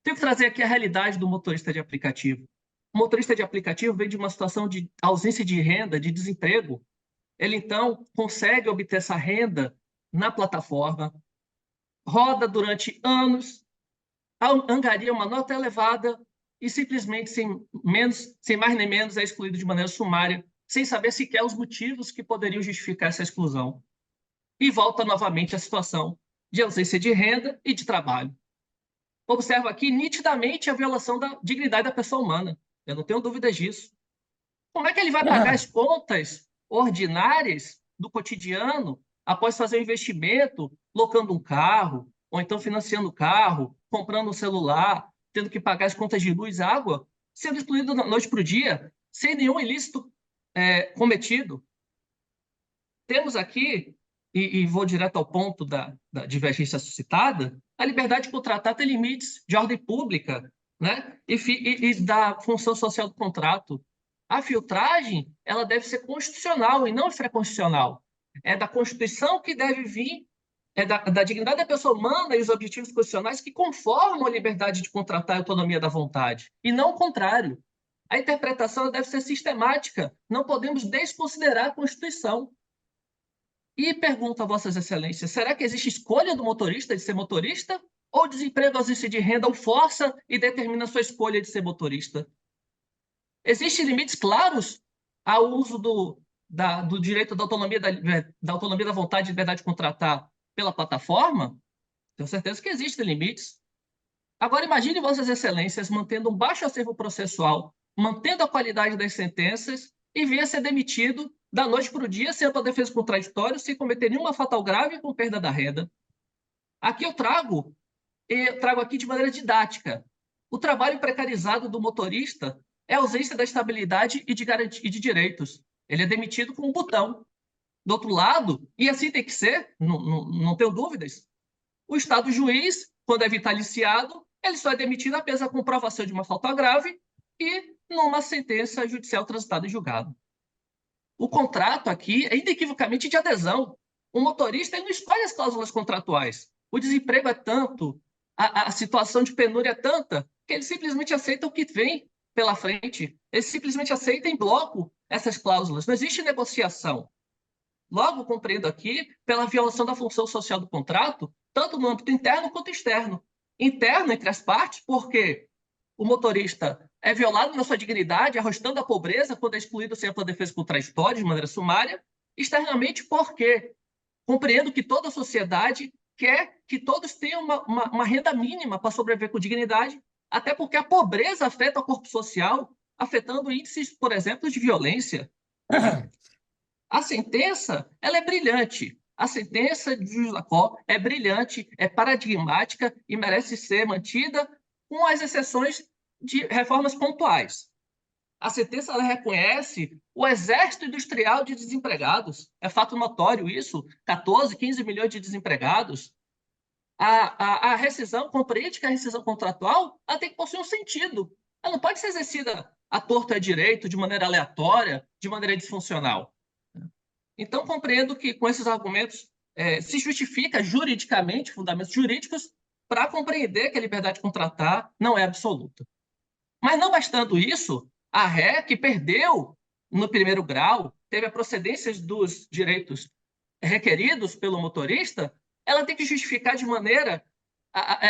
Tenho que trazer aqui a realidade do motorista de aplicativo. O motorista de aplicativo vem de uma situação de ausência de renda, de desemprego. Ele, então, consegue obter essa renda na plataforma, roda durante anos, angaria uma nota elevada e simplesmente, sem mais nem menos, é excluído de maneira sumária, sem saber sequer os motivos que poderiam justificar essa exclusão. E volta novamente à situação de ausência de renda e de trabalho. Observo aqui nitidamente a violação da dignidade da pessoa humana. Eu não tenho dúvidas disso. Como é que ele vai pagar as contas ordinárias do cotidiano após fazer um investimento, locando um carro, ou então financiando o carro, comprando um celular, tendo que pagar as contas de luz e água, sendo excluído da noite para o dia, sem nenhum ilícito cometido? Temos aqui, e vou direto ao ponto da divergência suscitada, a liberdade de contratar tem limites de ordem pública, né? e da função social do contrato. A filtragem ela deve ser constitucional e não infraconstitucional. É da Constituição que deve vir, é da dignidade da pessoa humana e os objetivos constitucionais que conformam a liberdade de contratar e a autonomia da vontade, e não o contrário. A interpretação deve ser sistemática, não podemos desconsiderar a Constituição. E pergunto a Vossas Excelências, será que existe escolha do motorista de ser motorista? Ou o desemprego, ausência de renda o força e determina a sua escolha de ser motorista? Existem limites claros ao uso do direito da autonomia da vontade e liberdade de contratar pela plataforma? Tenho certeza que existem limites. Agora, imagine Vossas Excelências mantendo um baixo acervo processual, mantendo a qualidade das sentenças e venha ser demitido da noite para o dia, sem ampla defesa contraditória, sem cometer nenhuma fatal grave com perda da renda. Aqui eu trago aqui de maneira didática. O trabalho precarizado do motorista é a ausência da estabilidade e de direitos. Ele é demitido com um botão. Do outro lado, e assim tem que ser, não tenho dúvidas, o Estado juiz, quando é vitaliciado, ele só é demitido apenas a comprovação de uma falta grave e numa sentença judicial transitada em julgado. O contrato aqui é inequivocamente de adesão. O motorista ele não escolhe as cláusulas contratuais. O desemprego é tanto, a situação de penúria é tanta, que ele simplesmente aceita o que vem pela frente. Ele simplesmente aceita em bloco essas cláusulas. Não existe negociação. Logo, compreendo aqui pela violação da função social do contrato, tanto no âmbito interno quanto externo. Interno entre as partes, porque o motorista é violado na sua dignidade, arrostando a pobreza quando é excluído sem ampla defesa contraditória, de maneira sumária. Externamente, porque compreendo que toda a sociedade quer que todos tenham uma renda mínima para sobreviver com dignidade, até porque a pobreza afeta o corpo social, afetando índices, por exemplo, de violência. A sentença ela é brilhante. A sentença de juiz Lacó é brilhante, é paradigmática e merece ser mantida com as exceções de reformas pontuais. A sentença ela reconhece o exército industrial de desempregados. É fato notório isso, 14, 15 milhões de desempregados. A rescisão, compreende que a rescisão contratual ela tem que possuir um sentido. Ela não pode ser exercida à torto e à direito, de maneira aleatória, de maneira disfuncional. Então, compreendo que, com esses argumentos, se justifica juridicamente, fundamentos jurídicos, para compreender que a liberdade de contratar não é absoluta. Mas, não bastando isso, a ré, que perdeu no primeiro grau, teve a procedência dos direitos requeridos pelo motorista, ela tem que justificar de maneira,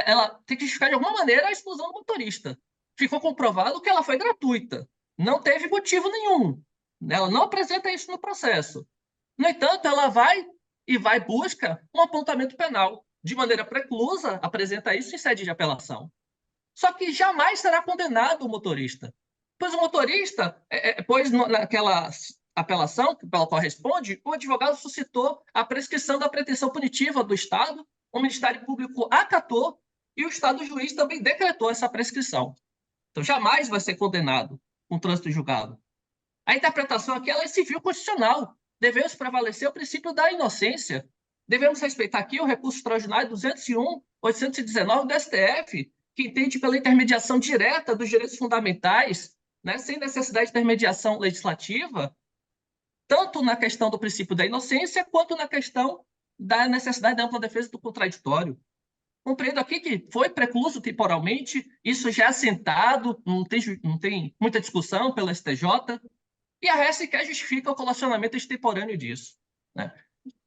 ela tem que justificar de alguma maneira a exclusão do motorista. Ficou comprovado que ela foi gratuita, não teve motivo nenhum, ela não apresenta isso no processo. No entanto, ela vai busca um apontamento penal, de maneira preclusa, apresenta isso em sede de apelação. Só que jamais será condenado o motorista, pois o motorista, naquela apelação pela qual responde, o advogado suscitou a prescrição da pretensão punitiva do Estado, o Ministério Público acatou e o Estado juiz também decretou essa prescrição. Então, jamais vai ser condenado um trânsito julgado. A interpretação aqui ela é civil constitucional. Devemos prevalecer o princípio da inocência. Devemos respeitar aqui o recurso extraordinário 201.819 do STF, que entende pela intermediação direta dos direitos fundamentais, né, sem necessidade de intermediação legislativa, tanto na questão do princípio da inocência, quanto na questão da necessidade da ampla defesa do contraditório. Compreendo aqui que foi precluso temporalmente, isso já é assentado, não tem muita discussão pela STJ, e a ré sequer justifica o colacionamento extemporâneo disso, né?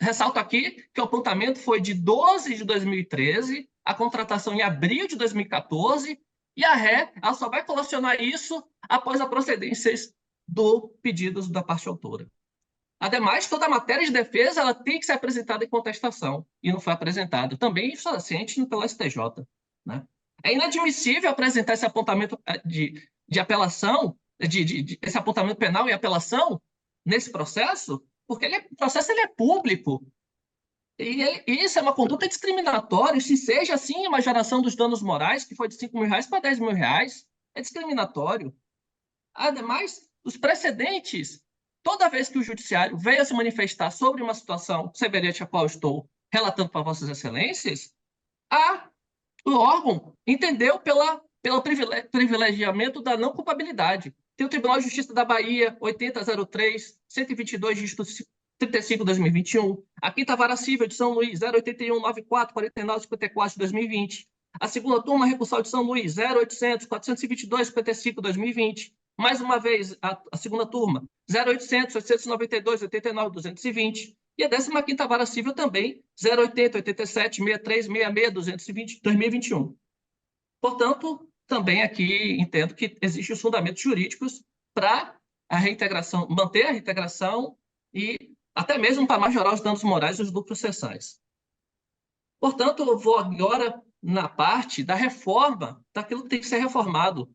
Ressalto aqui que o apontamento foi de 12 de 2013, a contratação em abril de 2014, e a ré ela só vai colacionar isso após a procedência do pedido da parte autora. Ademais, toda a matéria de defesa ela tem que ser apresentada em contestação, e não foi apresentada. Também isso é ciente pela STJ, né? É inadmissível apresentar esse apontamento de apelação, esse apontamento penal em apelação nesse processo, porque o processo é público. E isso é uma conduta discriminatória, se seja assim uma geração dos danos morais, que foi de R$5.000 para R$10.000, é discriminatório. Ademais, os precedentes, toda vez que o judiciário veio a se manifestar sobre uma situação semelhante à qual estou relatando para Vossas Excelências, o órgão entendeu pelo privilegiamento da não culpabilidade. Tem o Tribunal de Justiça da Bahia, 8003, 122, dígito 35, 2021. A Quinta Vara Civil de São Luís, 081, 94, 49, 54, de 2020. A segunda turma recursal de São Luís, 0800, 422, 55, 2020. Mais uma vez, a segunda turma, 0800, 892, 89, 220. E a 15ª Vara Civil também, 080, 87, 63, 66, 220, 2021. Portanto, também aqui entendo que existem os fundamentos jurídicos para a reintegração, manter a reintegração e até mesmo para majorar os danos morais e os lucros processais. Portanto, eu vou agora na parte da reforma daquilo que tem que ser reformado,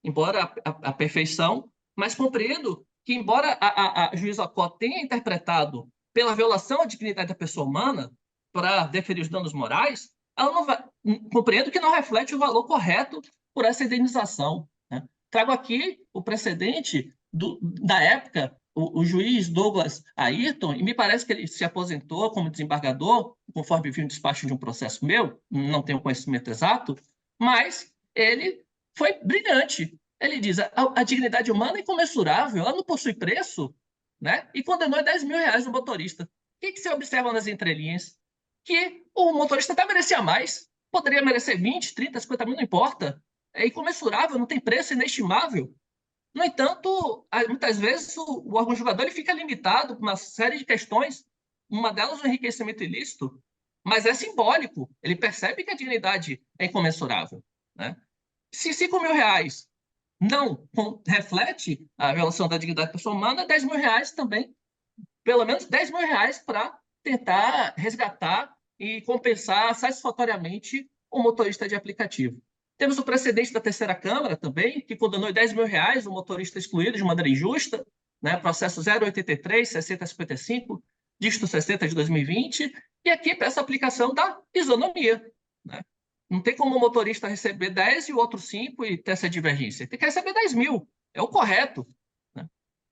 embora a perfeição, mas compreendo que, embora a juíza Ocó tenha interpretado pela violação à dignidade da pessoa humana para deferir os danos morais, ela não vai, compreendo que não reflete o valor correto por essa indenização, né? Trago aqui o precedente da época, o juiz Douglas Ayrton, e me parece que ele se aposentou como desembargador, conforme vi um despacho de um processo meu, não tenho conhecimento exato, mas ele foi brilhante. Ele diz, a dignidade humana é incomensurável, ela não possui preço, né? E condenou R$10.000 no motorista. O que se observa nas entrelinhas? Que o motorista até merecia mais, poderia merecer 20, 30, 50 mil, não importa. É incomensurável, não tem preço, é inestimável. No entanto, muitas vezes o órgão julgador ele fica limitado por uma série de questões, uma delas o enriquecimento ilícito, mas é simbólico, ele percebe que a dignidade é incomensurável, né? Se R$5.000 não reflete a violação da dignidade da pessoa humana, R$10.000 também, pelo menos R$10.000 para tentar resgatar e compensar satisfatoriamente o motorista de aplicativo. Temos o precedente da terceira Câmara também, que condenou R$10.000 o motorista excluído de maneira injusta, né? Processo 083, 6055, dígito 60 de 2020, e aqui peço a aplicação da isonomia, né? Não tem como o motorista receber 10 e o outro 5 e ter essa divergência. Tem que receber 10.000, é o correto, né?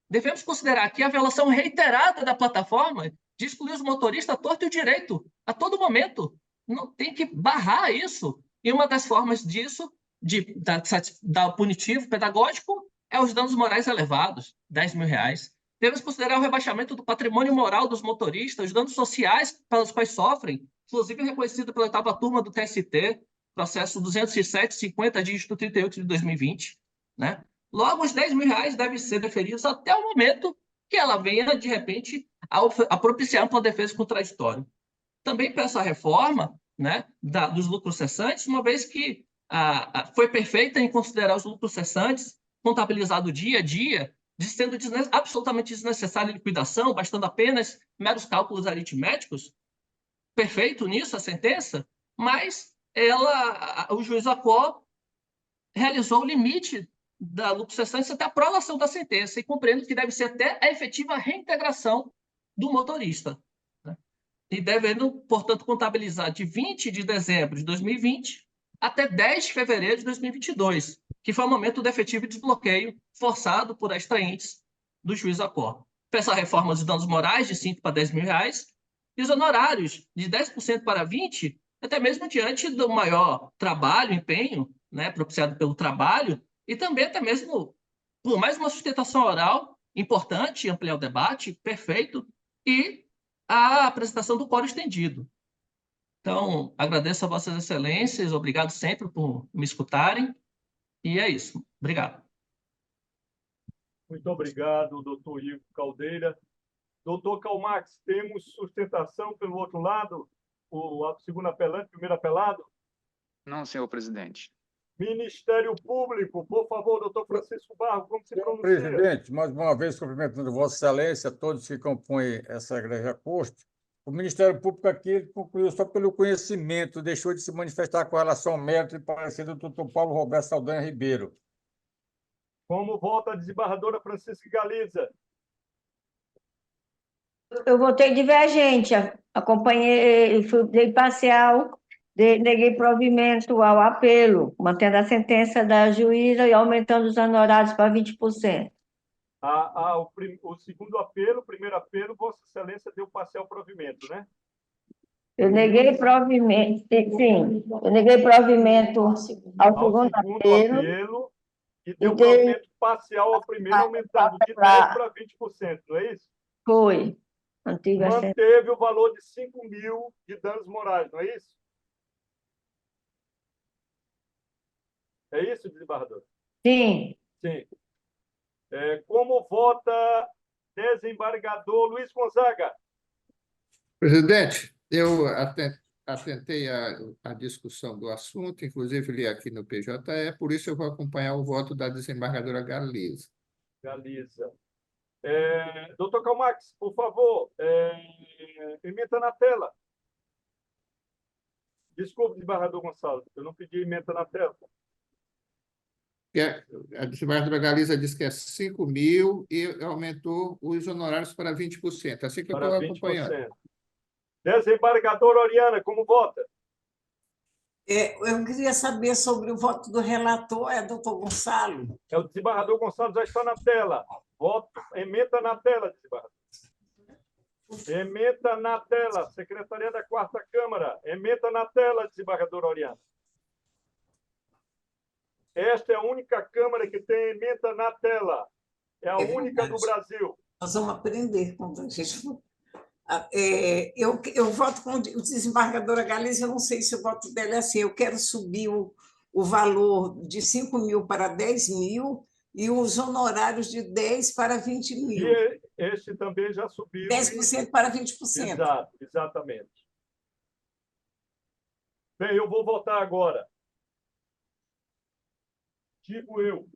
Devemos considerar aqui a violação reiterada da plataforma de excluir os motoristas à torto e o direito, a todo momento. não tem que barrar isso. E uma das formas disso, dar o punitivo pedagógico, é os danos morais elevados, R$ 10.000. Devemos considerar o rebaixamento do patrimônio moral dos motoristas, os danos sociais pelos quais sofrem, inclusive reconhecido pela 8ª turma do TST, processo 207/50, dígito 38 de 2020. Né? Logo, os R$ 10.000 devem ser deferidos até o momento que ela venha, de repente, a propiciar uma defesa contraditória. Também peço a reforma, né, dos lucros cessantes, uma vez que foi perfeita em considerar os lucros cessantes, contabilizado dia a dia, sendo absolutamente desnecessária a liquidação, bastando apenas meros cálculos aritméticos. Perfeito nisso a sentença, mas o juiz Acó realizou o limite da lucro cessante até a prolação da sentença, e compreendo que deve ser até a efetiva reintegração do motorista. Né? E devendo, portanto, contabilizar de 20 de dezembro de 2020 até 10 de fevereiro de 2022, que foi o momento do efetivo desbloqueio forçado por extraentes do juiz Acó. Peço a reforma dos danos morais de 5 para R$ 10.000 e os honorários de 10% para 20%, até mesmo diante do maior trabalho, empenho, né, propiciado pelo trabalho, e também até mesmo por mais uma sustentação oral importante, ampliar o debate, perfeito, e a apresentação do quórum estendido. Então, agradeço a Vossas Excelências, obrigado sempre por me escutarem, e é isso. Obrigado. Muito obrigado, doutor Ivo Caldeira. Doutor Calmax, temos sustentação pelo outro lado? O segundo apelante, primeiro apelado? Não, senhor presidente. Ministério Público, por favor, doutor Francisco Barro, como se pronuncia? Presidente, mais uma vez cumprimentando Vossa Excelência, todos que compõem essa igreja posto. O Ministério Público aqui concluiu só pelo conhecimento, deixou de se manifestar com relação ao mérito e parecer do doutor Paulo Roberto Saldanha Ribeiro. Como vota a desembargadora Francisca Galiza? Eu votei divergente, acompanhei, fui parcial, neguei provimento ao apelo, mantendo a sentença da juíza e aumentando os honorários para 20%. O segundo apelo, o primeiro apelo, Vossa Excelência deu parcial provimento, né? Eu neguei provimento, sim, eu neguei provimento ao segundo apelo e deu provimento parcial ao primeiro, aumentando de 10% para 20%, não é isso? Foi. Manteve o valor de 5.000 de danos morais, não é isso? É isso, desembargador? Sim. Sim. Como vota desembargador Luiz Gonzaga? Presidente, eu atentei à discussão do assunto, inclusive li aqui no PJE, por isso eu vou acompanhar o voto da desembargadora Galiza. Galiza. Doutor Calmax, por favor, emenda na tela. Desculpe, desembargador Gonçalves, eu não pedi emenda na tela. A desembargadora Galiza disse que é 5.000 e aumentou os honorários para 20%. Assim que eu estou acompanhando. Desembargadora Oriana, como vota? Eu queria saber sobre o voto do relator, doutor Gonçalo. O desembargador Gonçalo já está na tela. Voto, emenda na tela, desembargador. Emenda na tela, Secretaria da 4ª Câmara. Emenda na tela, desembargadora Oriana. Esta é a única Câmara que tem emenda na tela. É a única do Brasil. Nós vamos aprender quando a gente... Eu voto com o desembargadora Galiza, eu não sei se o voto dela é assim. Eu quero subir o valor de 5.000 para 10.000 e os honorários de 10 para 20.000. E este também já subiu. 10% para 20%. Exato, exatamente. Bem, eu vou votar agora. Digo eu.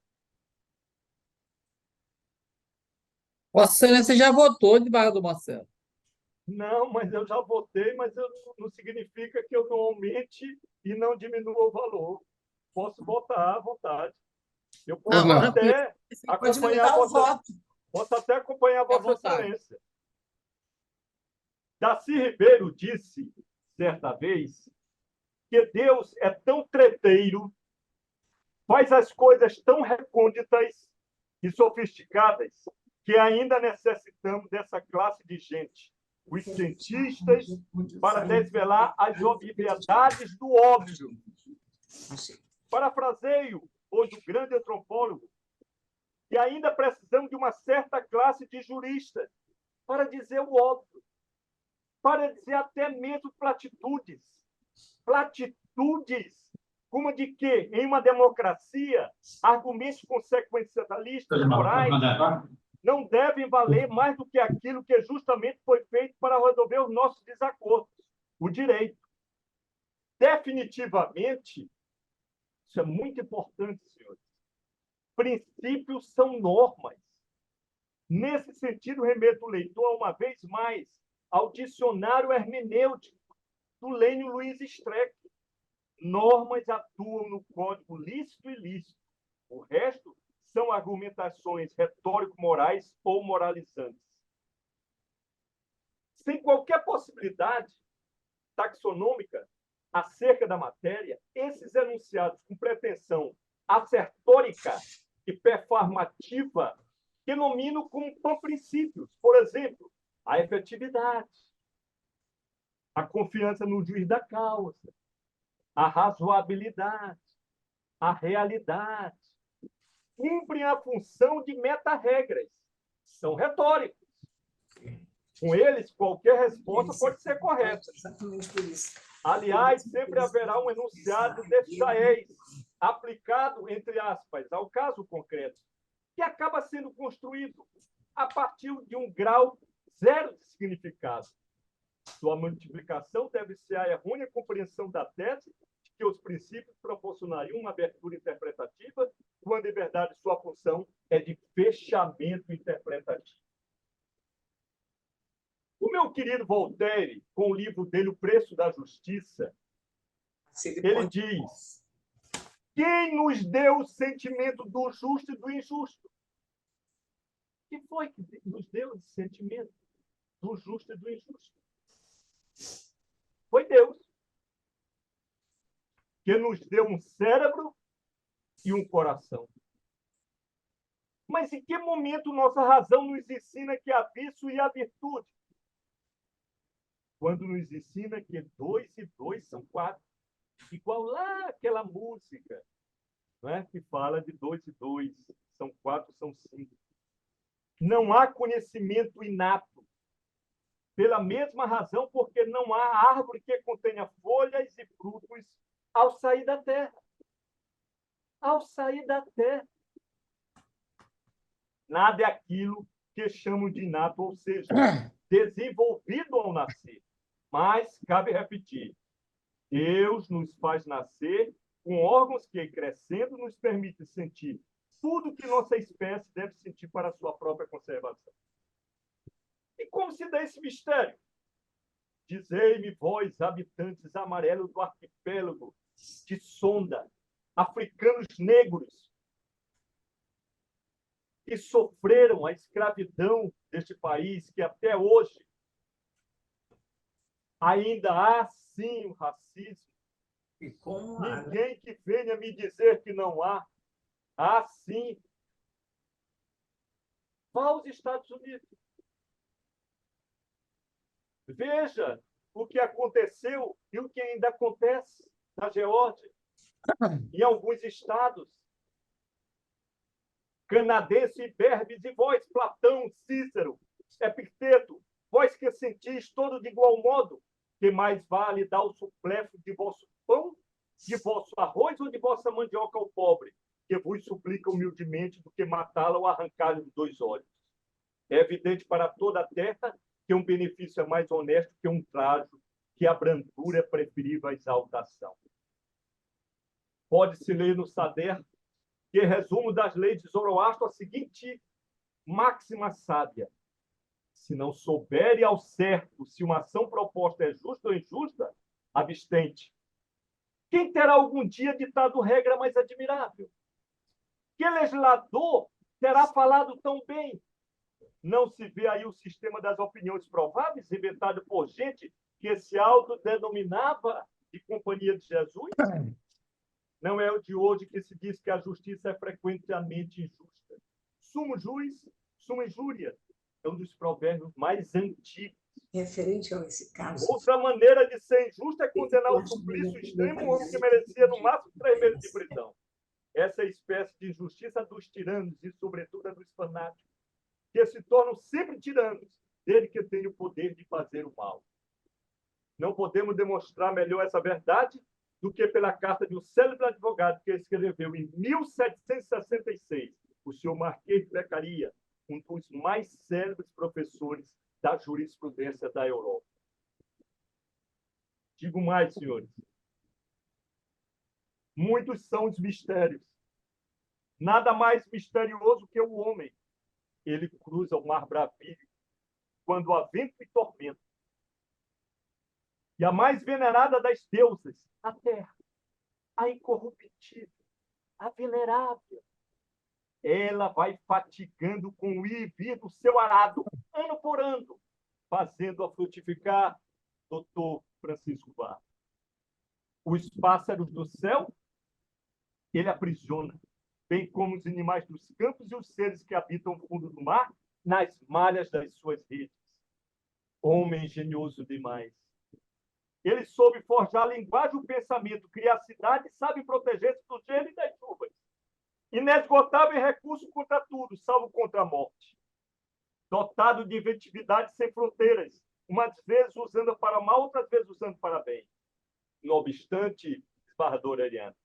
Vossa Excelência já votou, desembargador Marcelo. Não, mas eu já votei, mas não significa que eu não aumente e não diminua o valor. Posso votar à vontade. Eu posso até acompanhar o voto. Posso até acompanhar a Vossa Excelência. Darcy Ribeiro disse, certa vez, que Deus é tão treteiro, faz as coisas tão recônditas e sofisticadas, que ainda necessitamos dessa classe de gente os cientistas para desvelar as obviedades do óbvio. Parafraseio hoje o grande antropólogo, e ainda precisamos de uma certa classe de juristas para dizer o óbvio, para dizer até mesmo platitudes. Platitudes, como de que, em uma democracia, argumentos consequencialistas morais não devem valer mais do que aquilo que justamente foi feito para resolver os nossos desacordos, o direito. Definitivamente, isso é muito importante, senhores, princípios são normas. Nesse sentido, remeto o leitor, uma vez mais, ao dicionário hermenêutico do Lênio Luiz Streck. Normas atuam no código lícito e ilícito. O resto são argumentações retórico-morais ou moralizantes. Sem qualquer possibilidade taxonômica acerca da matéria, esses enunciados com pretensão assertórica e performativa denominam como princípios, por exemplo, a efetividade, a confiança no juiz da causa, a razoabilidade, a realidade, cumprem a função de meta-regras, são retóricos. Com eles, qualquer resposta pode ser correta. Exatamente por isso. Aliás, sempre haverá um enunciado deschaés, aplicado, entre aspas, ao caso concreto, que acaba sendo construído a partir de um grau zero de significado. Sua multiplicação deve ser a errônea compreensão da tese de que os princípios proporcionariam uma abertura interpretativa, quando, em verdade, sua função é de fechamento interpretativo. O meu querido Voltaire, com o livro dele, O Preço da Justiça, ele diz: quem nos deu o sentimento do justo e do injusto? Quem foi que nos deu esse sentimento do justo e do injusto? Foi Deus, que nos deu um cérebro e um coração. Mas em que momento nossa razão nos ensina que há vício e há virtude? Quando nos ensina que 2 e 2 são 4. Igual lá aquela música, não é? Que fala de 2 e 2, são 4, são 5. Não há conhecimento inato. Pela mesma razão, porque não há árvore que contenha folhas e frutos ao sair da terra. Ao sair da terra. Nada é aquilo que chamam de inato, ou seja, desenvolvido ao nascer. Mas, cabe repetir, Deus nos faz nascer com órgãos que, crescendo, nos permitem sentir tudo que nossa espécie deve sentir para a sua própria conservação. E como se dá esse mistério? Dizei-me, vós, habitantes amarelos do arquipélago de Sonda, africanos negros, que sofreram a escravidão deste país, que até hoje ainda há, sim, o racismo. E como há, né? Ninguém que venha me dizer que não há. Há, sim. Vá aos Estados Unidos. Veja o que aconteceu e o que ainda acontece na Geórgia, em alguns estados. Canadense, Berbes e vós, Platão, Cícero, Epicteto, vós que sentis todo de igual modo, que mais vale dar o suplécio de vosso pão, de vosso arroz ou de vossa mandioca ao pobre, que vos suplica humildemente do que matá-la ou arrancar-lhe os 2 olhos. É evidente para toda a terra que um benefício é mais honesto que um trajo, que a brandura é preferível à exaltação. Pode-se ler no Sader, que resumo das leis de Zoroastro a seguinte máxima sábia: se não souber ao certo se uma ação proposta é justa ou injusta, abstente. Quem terá algum dia ditado regra mais admirável? Que legislador terá falado tão bem? Não se vê aí o sistema das opiniões prováveis, inventado por gente que se autodenominava de Companhia de Jesus? Não é o de hoje que se diz que a justiça é frequentemente injusta. Sumo juiz, suma injúria, é um dos provérbios mais antigos Referente a esse caso. Outra maneira de ser injusta é condenar o suplício extremo um homem que merecia no máximo 3 meses de prisão. Essa espécie de injustiça dos tiranos e, sobretudo, dos fanáticos, que se tornam sempre tiranos, desde que têm o poder de fazer o mal. Não podemos demonstrar melhor essa verdade do que pela carta de um célebre advogado que escreveu em 1766, o senhor Marquês de Beccaria, um dos mais célebres professores da jurisprudência da Europa. Digo mais, senhores. Muitos são os mistérios. Nada mais misterioso que o homem. Ele cruza o mar bravío quando há vento e tormenta. E a mais venerada das deusas, a terra, a incorruptível, a venerável, ela vai fatigando com o ir e vir do seu arado, ano por ano, fazendo-a frutificar, doutor Francisco Vaz. Os pássaros do céu, ele aprisiona, bem como os animais dos campos e os seres que habitam o fundo do mar, nas malhas das suas redes. Homem engenhoso demais. Ele soube forjar a linguagem e o pensamento, criar a cidade e sabe proteger-se do gelo e das chuvas. Inesgotável em recurso contra tudo, salvo contra a morte. Dotado de inventividade sem fronteiras, umas vezes usando para mal, outras vezes usando para bem. Não obstante, esbarrador Ariano,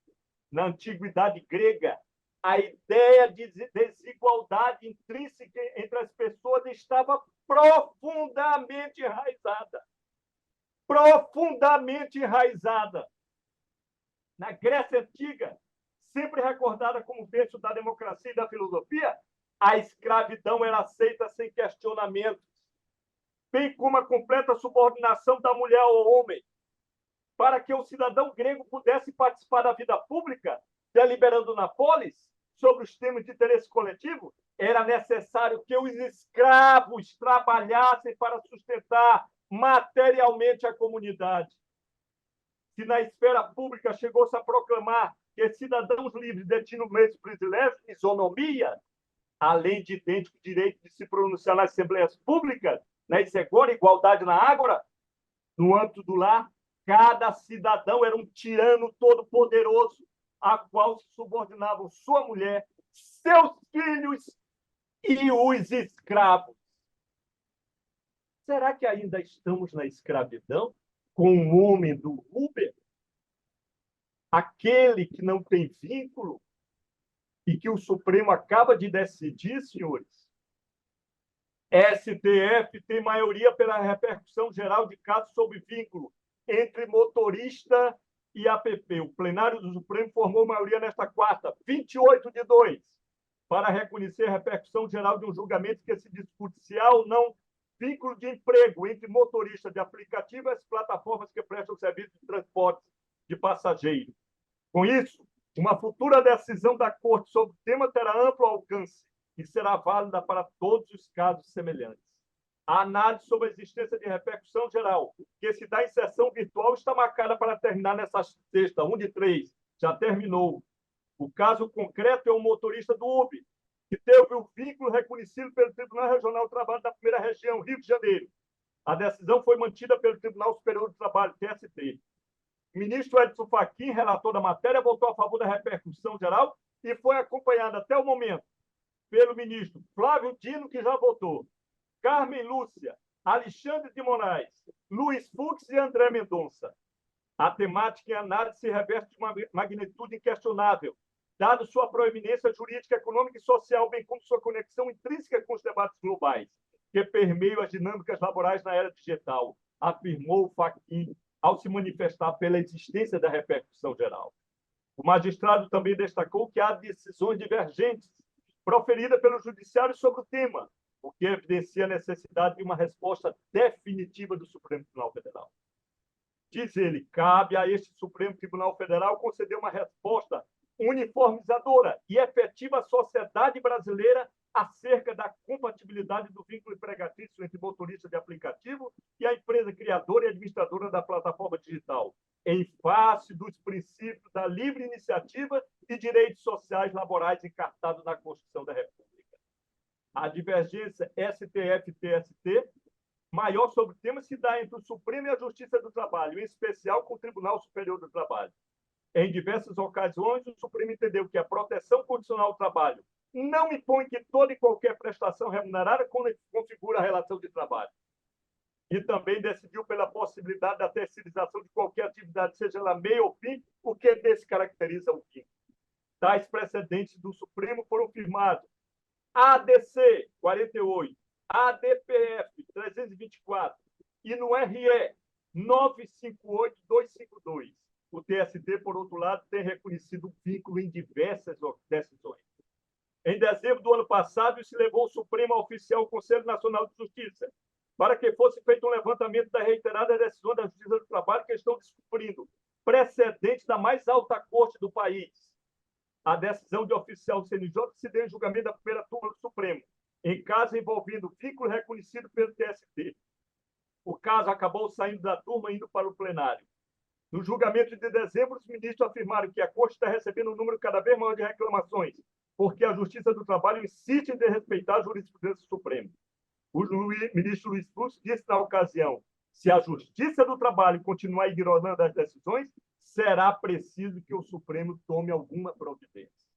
na antiguidade grega, a ideia de desigualdade intrínseca entre as pessoas estava profundamente enraizada. Profundamente enraizada. Na Grécia Antiga, sempre recordada como berço da democracia e da filosofia, a escravidão era aceita sem questionamentos, bem como a completa subordinação da mulher ao homem. Para que o cidadão grego pudesse participar da vida pública, deliberando na polis sobre os temas de interesse coletivo, era necessário que os escravos trabalhassem para sustentar materialmente a comunidade. Se na esfera pública chegou-se a proclamar que cidadãos livres detinham meios privilégios, isonomia, além de idêntico direito de se pronunciar nas assembleias públicas, na agora, igualdade na ágora, no âmbito do lar, cada cidadão era um tirano todo-poderoso, a qual se subordinavam sua mulher, seus filhos e os escravos. Será que ainda estamos na escravidão com o homem do Uber? Aquele que não tem vínculo e que o Supremo acaba de decidir, senhores. STF tem maioria pela repercussão geral de casos sob vínculo entre motorista e APP. O plenário do Supremo formou maioria nesta quarta, 28-2, para reconhecer a repercussão geral de um julgamento que se discute se há ou não vínculo de emprego entre motorista de aplicativo e as plataformas que prestam serviço de transporte de passageiros. Com isso, uma futura decisão da Corte sobre o tema terá amplo alcance e será válida para todos os casos semelhantes. A análise sobre a existência de repercussão geral, que se dá em sessão virtual, está marcada para terminar nessa sexta, 1/3. Já terminou. O caso concreto é o motorista do Uber, que teve o vínculo reconhecido pelo Tribunal Regional do Trabalho da Primeira Região, Rio de Janeiro. A decisão foi mantida pelo Tribunal Superior do Trabalho, TST. O ministro Edson Fachin, relator da matéria, votou a favor da repercussão geral e foi acompanhado até o momento pelo ministro Flávio Dino, que já votou, Carmen Lúcia, Alexandre de Moraes, Luiz Fux e André Mendonça. A temática em análise se reveste de uma magnitude inquestionável, dado sua proeminência jurídica, econômica e social, bem como sua conexão intrínseca com os debates globais, que permeiam as dinâmicas laborais na era digital, afirmou Fachin ao se manifestar pela existência da repercussão geral. O magistrado também destacou que há decisões divergentes proferidas pelo Judiciário sobre o tema, o que evidencia a necessidade de uma resposta definitiva do Supremo Tribunal Federal. Diz ele, cabe a este Supremo Tribunal Federal conceder uma resposta uniformizadora e efetiva à sociedade brasileira acerca da compatibilidade do vínculo empregatício entre motorista de aplicativo e a empresa criadora e administradora da plataforma digital, em face dos princípios da livre iniciativa e direitos sociais laborais encartados na Constituição da República. A divergência STF-TST maior sobre o tema se dá entre o Supremo e a Justiça do Trabalho, em especial com o Tribunal Superior do Trabalho. Em diversas ocasiões, o Supremo entendeu que a proteção condicional ao trabalho não impõe que toda e qualquer prestação remunerada configura a relação de trabalho. E também decidiu pela possibilidade da terceirização de qualquer atividade, seja ela meio ou fim, o que descaracteriza o fim. Tais precedentes do Supremo foram firmados ADC 48, ADPF 324 e no RE 958-252. O TST, por outro lado, tem reconhecido o vínculo em diversas decisões. Em dezembro do ano passado, se levou o Supremo a oficiar o Conselho Nacional de Justiça para que fosse feito um levantamento das reiteradas decisões da Justiça do Trabalho que estão descumprindo precedentes da mais alta corte do país. A decisão de oficial do CNJ se deu em julgamento da primeira turma do Supremo, em caso envolvendo vínculo reconhecido pelo TST. O caso acabou saindo da turma e indo para o plenário. No julgamento de dezembro, os ministros afirmaram que a Corte está recebendo um número cada vez maior de reclamações, porque a Justiça do Trabalho insiste em desrespeitar a jurisprudência do Supremo. O ministro Luiz Fux disse na ocasião: se a Justiça do Trabalho continuar ignorando as decisões, será preciso que o Supremo tome alguma providência.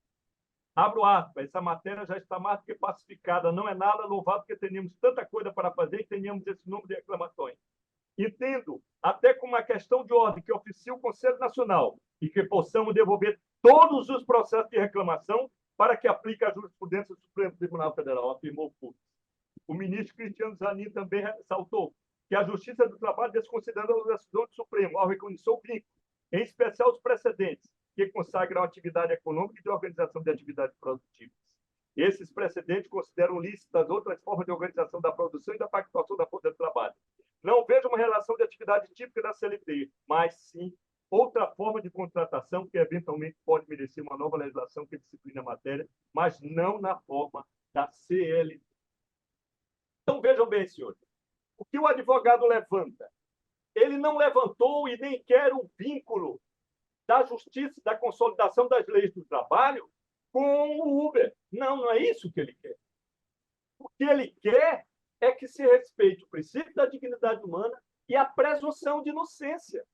Abro aspas, essa matéria já está mais do que pacificada, não é nada louvável que tenhamos tanta coisa para fazer e tenhamos esse número de reclamações. Entendo, até como uma questão de ordem que oficie o Conselho Nacional e que possamos devolver todos os processos de reclamação para que aplique a jurisprudência do Supremo Tribunal Federal, afirmou Fux. O ministro Cristiano Zanin também ressaltou que a Justiça do Trabalho desconsiderou a decisão do Supremo ao reconhecer o vínculo, em especial os precedentes, que consagram a atividade econômica e de organização de atividades produtivas. Esses precedentes consideram lícitas outras formas de organização da produção e da pactuação da força de trabalho. Não vejo uma relação de atividade típica da CLT, mas sim outra forma de contratação que eventualmente pode merecer uma nova legislação que disciplina a matéria, mas não na forma da CLT. Então, vejam bem, senhores, o que o advogado levanta? Ele não levantou e nem quer um vínculo da justiça, da consolidação das leis do trabalho com o Uber. Não, não é isso que ele quer. O que ele quer é que se respeite o princípio da dignidade humana e a presunção de inocência.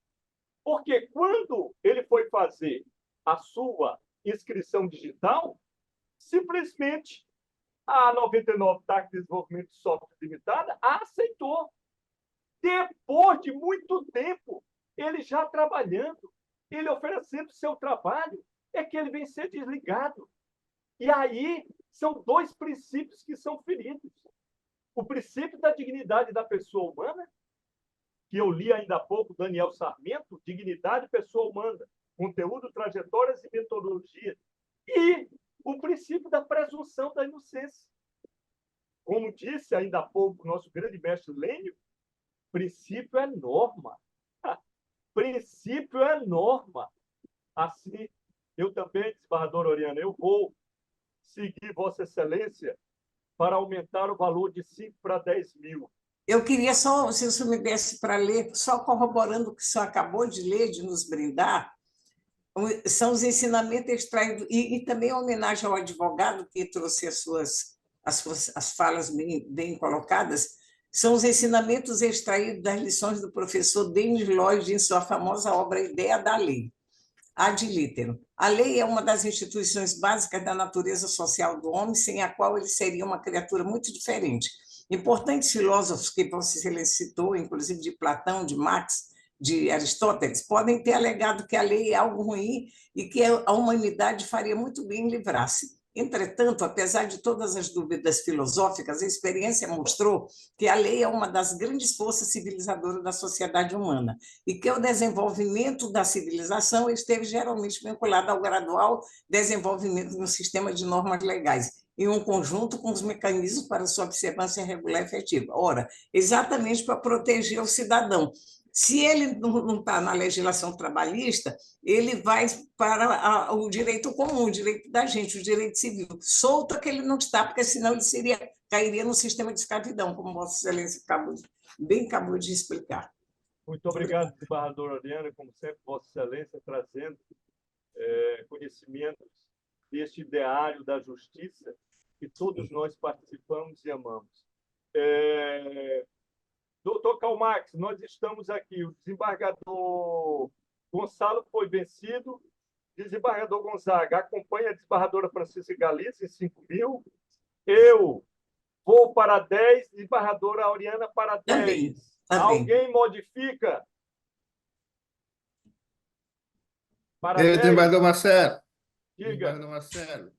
Porque quando ele foi fazer a sua inscrição digital, simplesmente a 99 TAC de Desenvolvimento de Software Limitada a aceitou. Depois de muito tempo, ele já trabalhando, ele oferecendo seu trabalho, é que ele vem ser desligado. E aí são dois princípios que são feridos. O princípio da dignidade da pessoa humana, que eu li ainda há pouco, Daniel Sarmento, Dignidade Pessoa Humana, Conteúdo, Trajetórias e Metodologia. E o princípio da presunção da inocência. Como disse ainda há pouco o nosso grande mestre Lênio, princípio é norma. Princípio é norma. Assim, eu também, desembargador Oriana, eu vou seguir Vossa Excelência para aumentar o valor de 5 para 10 mil. Eu queria só, se o senhor me desse para ler, só corroborando o que o senhor acabou de ler, de nos brindar, são os ensinamentos extraídos, e também a homenagem ao advogado que trouxe as falas bem colocadas, são os ensinamentos extraídos das lições do professor Denis Lloyd em sua famosa obra Ideia da Lei, ad literam. A lei é uma das instituições básicas da natureza social do homem, sem a qual ele seria uma criatura muito diferente. Importantes filósofos que Vossa Excelência citou, inclusive de Platão, de Marx, de Aristóteles, podem ter alegado que a lei é algo ruim e que a humanidade faria muito bem em livrar-se. Entretanto, apesar de todas as dúvidas filosóficas, a experiência mostrou que a lei é uma das grandes forças civilizadoras da sociedade humana e que o desenvolvimento da civilização esteve geralmente vinculado ao gradual desenvolvimento de um sistema de normas legais, em um conjunto com os mecanismos para sua observância regular e efetiva. Ora, exatamente para proteger o cidadão. Se ele não está na legislação trabalhista, ele vai para o direito comum, o direito da gente, o direito civil. Solto que ele não está, porque senão ele cairia no sistema de escravidão, como Vossa Excelência acabou de explicar. Muito obrigado, desembargador Oriana, como sempre, Vossa Excelência, trazendo conhecimentos deste ideário da justiça que todos nós participamos e amamos. Doutor Calmax, nós estamos aqui. O desembargador Gonçalo foi vencido. Desembargador Gonzaga acompanha a desembargadora Francisca Galiza em 5 mil. Eu vou para 10, desembargadora Auriana para 10. Alguém modifica? Para 10. Desembargador Marcelo. Diga. Desembargador Marcelo,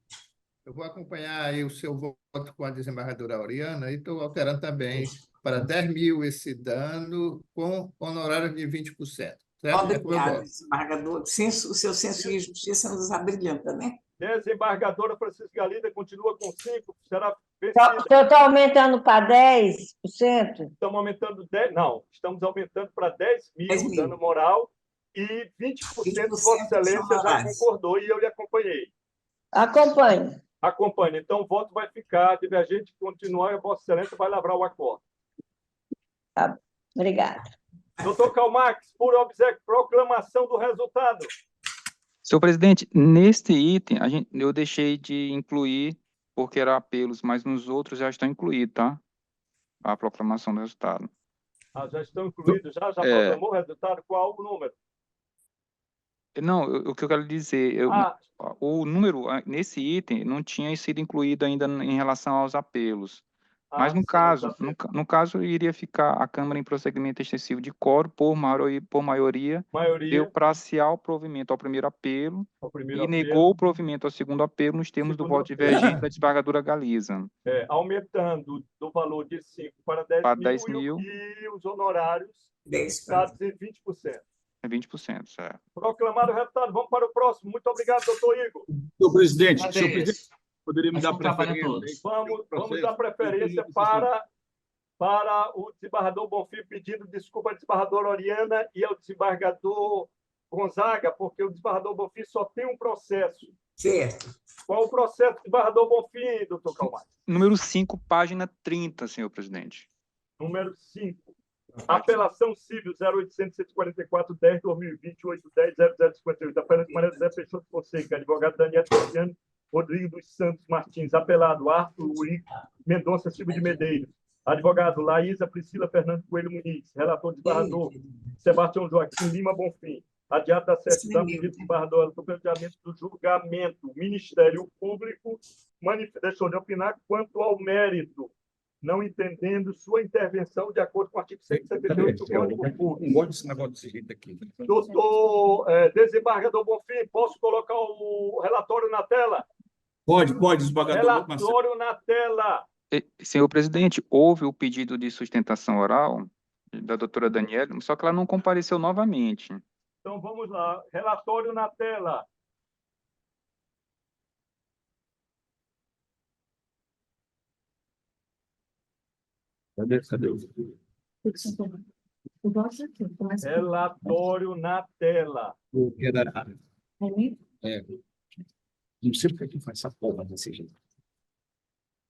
eu vou acompanhar aí o seu voto com a desembargadora Auriana e estou alterando também para 10 mil esse dano com honorário de 20%. Certo? Obrigada, desembargador. O seu senso de justiça nos abrilhanta, né? Desembargadora Francisca Galiza continua com 5, será vencida. O senhor está aumentando para 10%? Estamos aumentando 10, não, estamos aumentando para 10 mil dano moral e 20% Vossa Excelência já concordou e eu lhe acompanhei. Acompanhe. Acompanhe. Então, o voto vai ficar divergente, continuar, e Vossa Excelência vai lavrar o acordo. Tá. Obrigada. Doutor Calmax, por obséquio, proclamação do resultado. Senhor presidente, neste item, eu deixei de incluir, porque era apelos, mas nos outros já estão incluídos, tá? A proclamação do resultado. Já estão incluídos? Já proclamou o resultado? Qual o número? Não, o que eu quero dizer, o número, nesse item, não tinha sido incluído ainda em relação aos apelos. Mas no caso, iria ficar a Câmara em prosseguimento extensivo de quórum por maioria deu parcial provimento ao primeiro apelo e negou o provimento ao segundo apelo nos termos do voto divergente da desembargadora Galiza. Aumentando do valor de 5 para 10 mil e os honorários fixados em 20%. É 20%, certo. Proclamado o resultado. Vamos para o próximo. Muito obrigado, doutor Igor. Senhor presidente, poderia me dar preferência? Vamos dar preferência para o desembargador Bonfim pedindo desculpa ao desembargador Auriana e ao desembargador Gonzaga, porque o desembargador Bonfim só tem um processo. Certo. Qual o processo do desembargador Bonfim, doutor Calmax? Número 5, página 30, senhor presidente. Número 5. Apelação civil 0800-144-10-2020, 810-0058. Apelante Maria José Peixoto Fonseca, advogado Daniel Cristiano Rodrigo dos Santos Martins. Apelado Arthur Urico Mendonça Silva de Medeiros. Advogado Laísa Priscila Fernando Coelho Muniz. Relator desembargador Sebastião Joaquim Lima Bonfim. Adiado da certidão pedido desembargador do planejamento do julgamento. Ministério Público deixou de opinar quanto ao mérito, não entendendo sua intervenção de acordo com o artigo 178 do Código Público. Não gosto desse negócio desse jeito aqui. Doutor desembargador Bonfim, posso colocar o relatório na tela? Pode, desembargador. Relatório na tela. Senhor presidente, houve o pedido de sustentação oral da doutora Daniela, só que ela não compareceu novamente. Então, vamos lá. Relatório na tela. Cadê? Relatório na tela. Não sei por que faz essa porra desse jeito.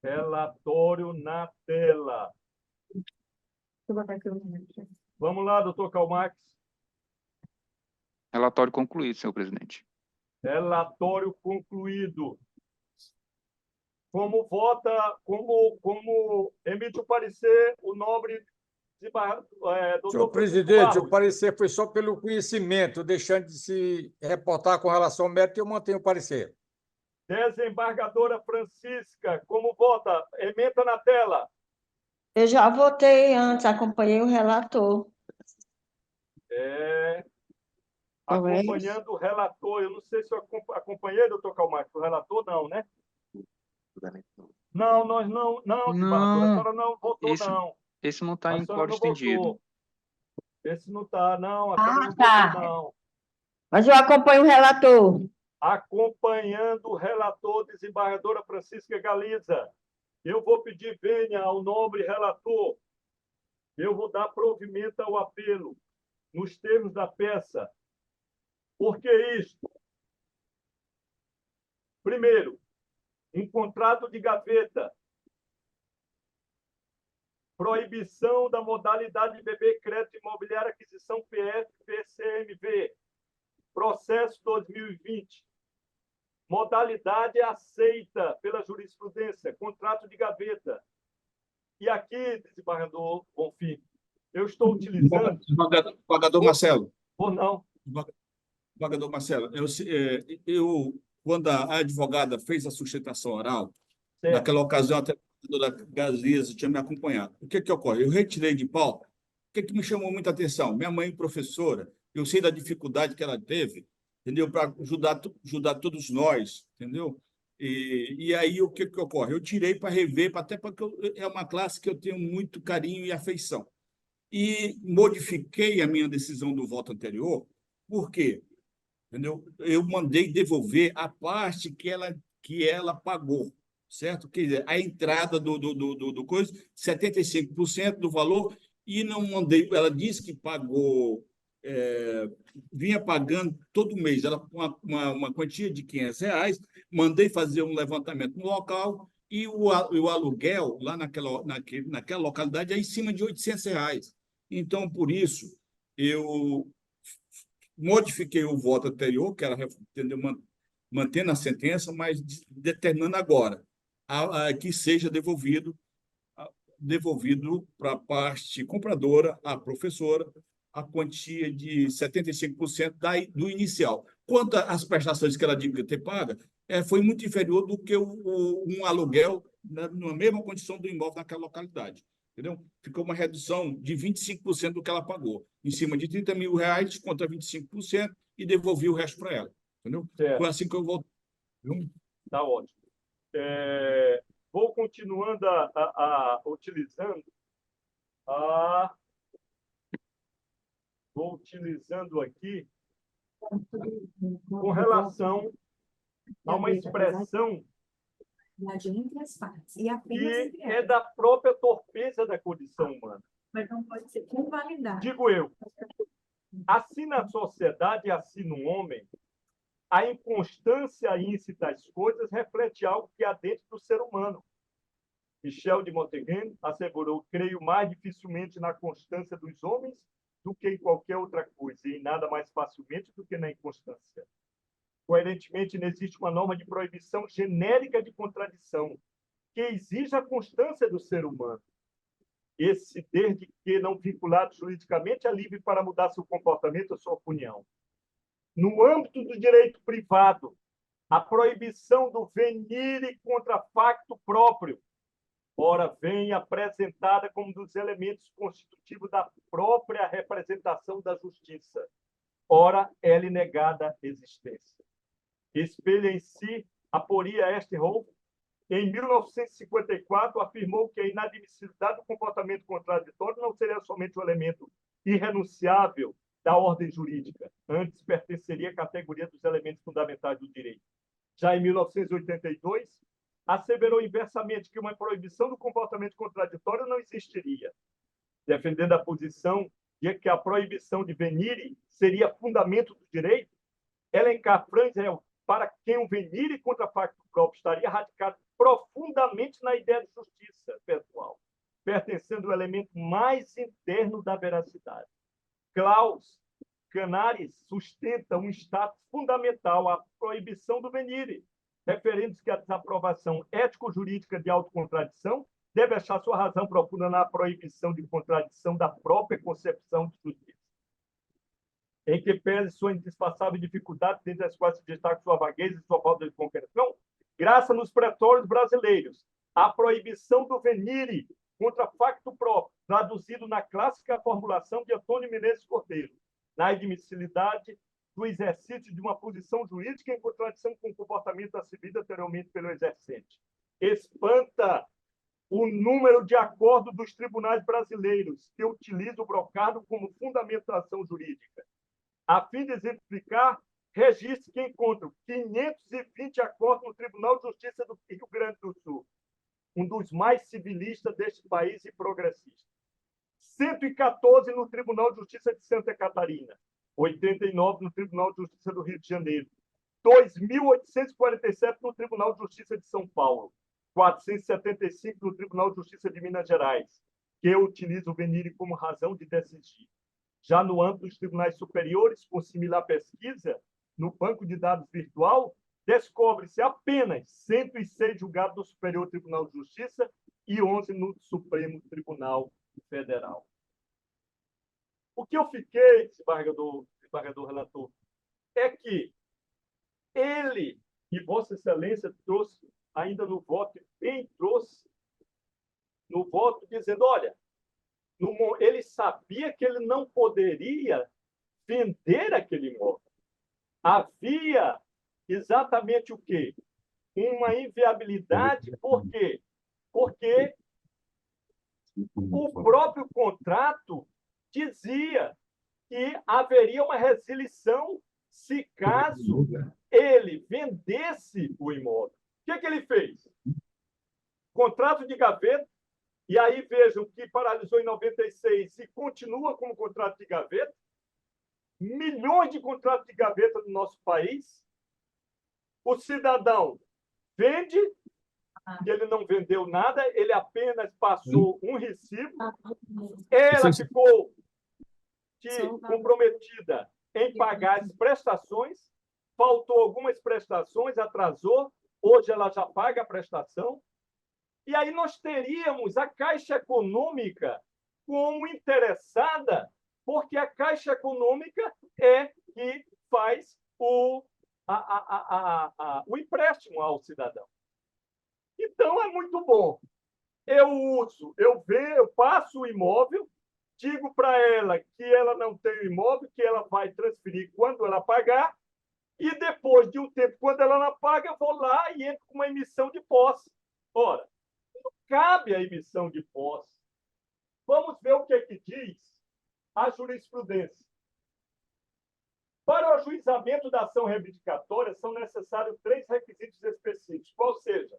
Relatório na tela. Vamos lá, doutor Calmax. Relatório concluído, senhor presidente. Relatório concluído. Como vota, como emite o parecer o nobre doutor Senhor presidente, o parecer foi só pelo conhecimento, deixando de se reportar com relação ao mérito, eu mantenho o parecer. Desembargadora Francisca, como vota? Ementa na tela. Eu já votei antes, acompanhei o relator. Acompanhando o relator. Eu não sei se eu acompanhei, doutor Calmax, o relator não, né? Não, nós não, desembargadora, a senhora não votou, não. Esse não está em quórum estendido. Esse não está, não. A senhora não votou, não. Mas eu acompanho o relator. Acompanhando o relator, desembargadora Francisca Galiza. Eu vou pedir vênia ao nobre relator. Eu vou dar provimento ao apelo, nos termos da peça. Por que isto? Primeiro, um contrato de gaveta. Proibição da modalidade de BB Crédito Imobiliário Aquisição PF PCMV. Processo 2020. Modalidade aceita pela jurisprudência. Contrato de gaveta. E aqui, desembargador Bonfim, Eu estou utilizando... Desembargador Marcelo. Ou não? Desembargador Marcelo, quando a advogada fez a sustentação oral, certo. Naquela ocasião, até a doutora Gazisa tinha me acompanhado. O que ocorre? Eu retirei de pauta. O que me chamou muita atenção? Minha mãe, professora, eu sei da dificuldade que ela teve, entendeu? Para ajudar todos nós, entendeu? E aí, o que ocorre? Eu tirei para rever, até porque é uma classe que eu tenho muito carinho e afeição. E modifiquei a minha decisão do voto anterior, por quê? Entendeu? Eu mandei devolver a parte que ela pagou, certo? Quer dizer, a entrada do coisa, 75% do valor, e não mandei. Ela disse que pagou, vinha pagando todo mês, ela uma quantia de R$ 500, mandei fazer um levantamento no local, e o aluguel lá naquela localidade é em cima de R$ 800. Então, por isso, eu modifiquei o voto anterior, que era, entendeu, mantendo a sentença, mas determinando agora que seja devolvido para a parte compradora, a professora, a quantia de 75% do inicial. Quanto às prestações que ela devia ter paga, foi muito inferior do que um aluguel na mesma condição do imóvel naquela localidade. Entendeu? Ficou uma redução de 25% do que ela pagou. Em cima de R$ 30 mil, contra 25% e devolvi o resto para ela. Entendeu? Foi assim que eu voltei. Está ótimo. Vou continuando utilizando aqui com relação a uma expressão que é da própria torpeza da condição humana. Mas não pode ser convalidado. Digo eu, assim na sociedade, assim no homem, a inconstância índice das coisas reflete algo que há dentro do ser humano. Michel de Montaigne assegurou: creio mais dificilmente na constância dos homens do que em qualquer outra coisa, e em nada mais facilmente do que na inconstância. Coerentemente, não existe uma norma de proibição genérica de contradição que exija a constância do ser humano. Esse, desde que não vinculado juridicamente, é livre para mudar seu comportamento ou sua opinião. No âmbito do direito privado, a proibição do venire contra facto próprio, ora, vem apresentada como um dos elementos constitutivos da própria representação da justiça, ora, é-lhe negada existência. Espelha em si aporia Esterhoff, em 1954, afirmou que a inadmissibilidade do comportamento contraditório não seria somente um elemento irrenunciável da ordem jurídica, antes pertenceria à categoria dos elementos fundamentais do direito. Já em 1982, asseverou inversamente que uma proibição do comportamento contraditório não existiria, defendendo a posição de que a proibição de venire seria fundamento do direito. Elencar Franzel, para quem o venire contra facto próprio estaria radicado profundamente na ideia de justiça pessoal, pertencendo ao elemento mais interno da veracidade. Klaus Canaris sustenta um status fundamental à proibição do venire, referindo-se que a desaprovação ético-jurídica de autocontradição deve achar sua razão profunda na proibição de contradição da própria concepção de justiça, em que pese sua indispensável dificuldade, dentre as quais se destaca sua vagueza e sua falta de concreção, graça nos pretórios brasileiros, a proibição do venire contra facto próprio, traduzido na clássica formulação de Antônio Menezes Cordeiro, na admissibilidade do exercício de uma posição jurídica em contradição com o comportamento assumido anteriormente pelo exercente. Espanta o número de acordos dos tribunais brasileiros que utilizam o brocado como fundamentação jurídica. A fim de exemplificar, registre que encontram 520 acordos no Tribunal de Justiça do Rio Grande do Sul, um dos mais civilistas deste país e progressista. 114 no Tribunal de Justiça de Santa Catarina, 89 no Tribunal de Justiça do Rio de Janeiro, 2.847 no Tribunal de Justiça de São Paulo, 475 no Tribunal de Justiça de Minas Gerais, que utiliza o venire como razão de decidir. Já no âmbito dos tribunais superiores, com similar pesquisa, no banco de dados virtual, descobre-se apenas 106 julgados do Superior Tribunal de Justiça e 11 no Supremo Tribunal Federal. O que eu fiquei, desembargador relator, é que ele, e Vossa Excelência trouxe ainda no voto, bem trouxe no voto, dizendo, olha, ele sabia que ele não poderia vender aquele imóvel. Havia exatamente o quê? Uma inviabilidade, por quê? Porque o próprio contrato dizia que haveria uma resilição se caso ele vendesse o imóvel. O que ele fez? Contrato de gaveta, e aí vejam que paralisou em 96 e continua como contrato de gaveta, milhões de contratos de gaveta no nosso país. O cidadão vende, e ele não vendeu nada, ele apenas passou um recibo. Ela ficou comprometida em pagar as prestações, faltou algumas prestações, atrasou, hoje ela já paga a prestação. E aí nós teríamos a Caixa Econômica como interessada, porque a Caixa Econômica é que faz o empréstimo ao cidadão. Então, é muito bom. Eu passo o imóvel, digo para ela que ela não tem o imóvel, que ela vai transferir quando ela pagar, e depois de um tempo, quando ela não paga, eu vou lá e entro com uma emissão de posse. Ora, não cabe a emissão de posse. Vamos ver o que diz a jurisprudência. Para o ajuizamento da ação reivindicatória, são necessários 3 requisitos específicos, qual seja,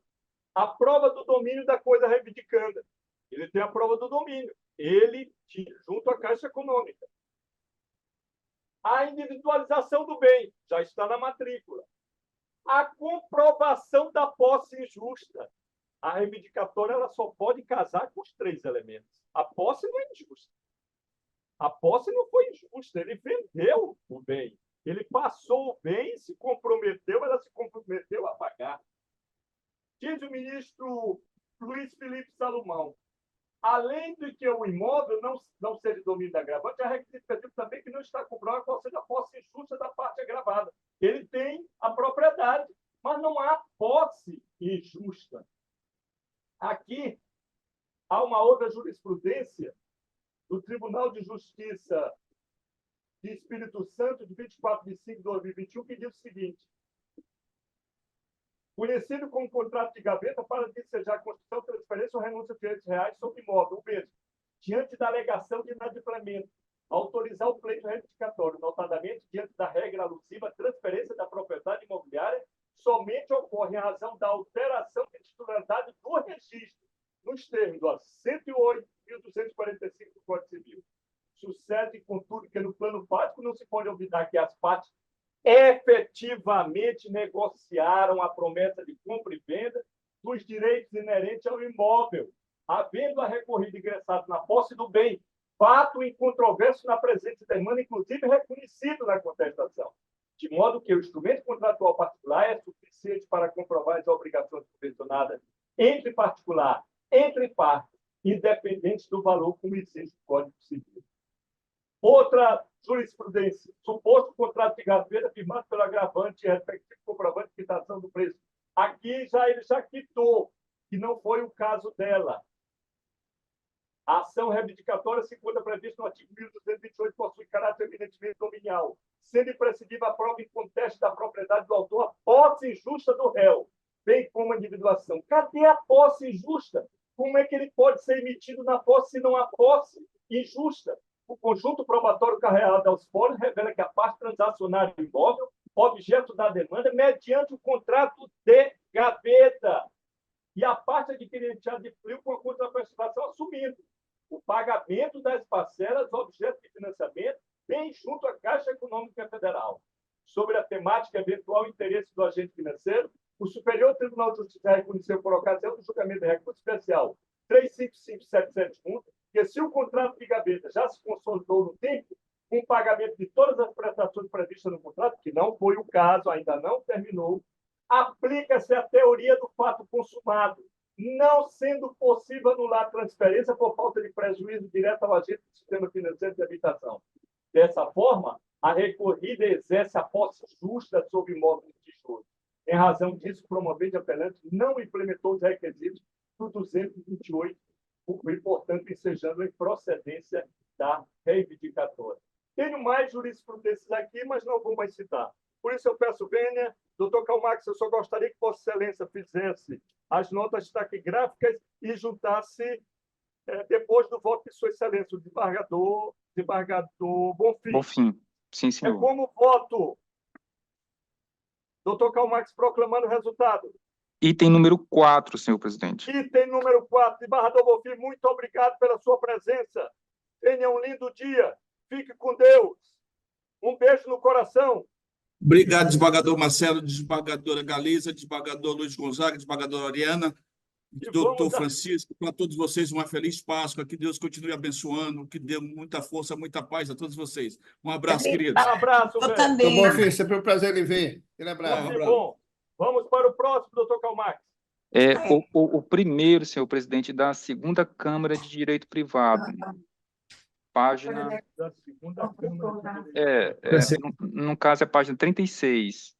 a prova do domínio da coisa reivindicanda. Ele tem a prova do domínio. Ele, junto à Caixa Econômica. A individualização do bem, já está na matrícula. A comprovação da posse injusta. A reivindicatória ela só pode casar com os 3 elementos. A posse não é injusta. A posse não foi injusta. Ele vendeu o bem. Ele passou o bem, se comprometeu, ela se comprometeu a pagar. Diz o ministro Luiz Felipe Salomão, além de que o imóvel não seja domínio da agravante, há requisito específico também que não está comprovado qual seja a posse injusta da parte agravada. Ele tem a propriedade, mas não há posse injusta. Aqui há uma outra jurisprudência do Tribunal de Justiça de Espírito Santo, de 24 de 5 de 2021, que diz o seguinte: conhecido como contrato de gaveta para desejar construção, transferência ou renúncia de direitos reais sobre imóvel, o mesmo, diante da alegação de inadimplemento, autorizar o pleito reivindicatório, notadamente diante da regra alusiva à transferência da propriedade imobiliária, somente ocorre em razão da alteração de titularidade do registro, nos termos do 108.245 do Código Civil. Sucede, contudo, que no plano prático não se pode olvidar que as partes efetivamente negociaram a promessa de compra e venda dos direitos inerentes ao imóvel, havendo a recorrido ingressado na posse do bem, fato incontroverso na presente demanda, inclusive reconhecido na contestação, de modo que o instrumento contratual particular é suficiente para comprovar as obrigações convencionadas entre particular, entre partes, independentes do valor como existe no Código Civil. Outra jurisprudência, suposto contrato de gaveta firmado pelo agravante e respectivo comprovante de quitação do preço. Aqui ele já quitou, que não foi o caso dela. A ação reivindicatória, segundo a prevista no artigo 1228, possui caráter eminentemente dominial, sendo imprescindível a prova em conteste da propriedade do autor a posse injusta do réu, bem como a individuação. Cadê a posse injusta? Como é que ele pode ser emitido na posse se não há posse injusta? O conjunto probatório carregado aos fóruns revela que a parte transacionária do imóvel, objeto da demanda, mediante o contrato de gaveta, e a parte adquirente adquiriu com a contraprestação assumindo o pagamento das parcelas objeto de financiamento, bem junto à Caixa Econômica Federal. Sobre a temática eventual interesse do agente financeiro, o Superior Tribunal de Justiça reconheceu por ocasião do julgamento de recurso especial 355771 que se o contrato de gaveta já se consolidou no tempo, com o pagamento de todas as prestações previstas no contrato, que não foi o caso, ainda não terminou, aplica-se a teoria do fato consumado, não sendo possível anular a transferência por falta de prejuízo direto ao agente do sistema financeiro de habitação. Dessa forma, a recorrida exerce a posse justa sobre o imóvel de tijolo. Em razão disso, o promovente apelante não implementou os requisitos do 228, e, portanto, ensejando a improcedência da reivindicatória. Tenho mais jurisprudências aqui, mas não vou mais citar. Por isso, eu peço vênia. Doutor Calmax, eu só gostaria que Vossa Excelência fizesse as notas taquigráficas e juntasse, depois do voto de Sua Excelência, o desembargador Bonfim. Bonfim, sim, senhor. É como voto. Doutor Calmax proclamando o resultado. Item número 4, senhor presidente. Item número 4. Desembargador Bonfim, muito obrigado pela sua presença. Tenha um lindo dia. Fique com Deus. Um beijo no coração. Obrigado, desembargador Marcelo, desembargadora Galiza, desembargador Luiz Gonzaga, desembargadora Oriana, doutor Francisco, para todos vocês uma feliz Páscoa, que Deus continue abençoando, que dê muita força, muita paz a todos vocês. Um abraço, queridos. Um abraço, velho. também. Bom, filho, sempre um prazer lhe ver. Aquele abraço. Bom. Vamos para o próximo, doutor Calmax. O primeiro, senhor presidente, da segunda Câmara de Direito Privado. Página... Da segunda Câmara de no caso, é página 36.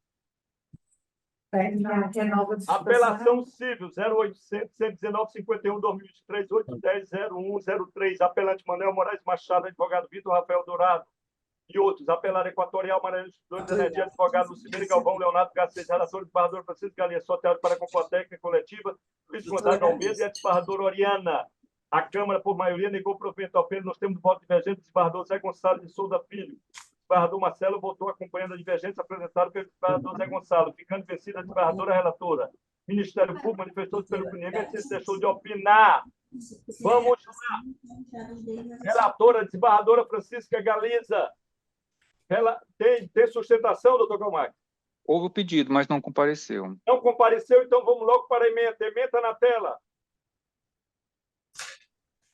Apelação civil 0800-119-51-2023-810-0103. Apelante Manuel Moraes Machado, advogado Vitor Rafael Dourado e outros. Apelar Equatorial Maranhão, Energia, advogado Lucimene Galvão, Leonardo Garcês, relator, desembargador Francisco Galinha, sorteado para a concórdia técnica coletiva, Luiz Gonzaga Almeida e a desembargadora Oriana. A Câmara, por maioria, negou provimento ao apelo. Nós temos voto divergente do desembargador Zé Gonçalo de Souza Filho. O desembargador Marcelo votou acompanhando a divergência apresentada pelo desembargador Zé Gonçalo, ficando vencida a desembargadora relatora. O Ministério Público manifestou-se pelo unanimidade e se deixou de opinar. Vamos lá. Relatora, desembargadora Francisca Galiza. Ela tem sustentação, doutor Calmax? Houve o pedido, mas não compareceu. Não compareceu, então vamos logo para a emenda. Emenda na tela.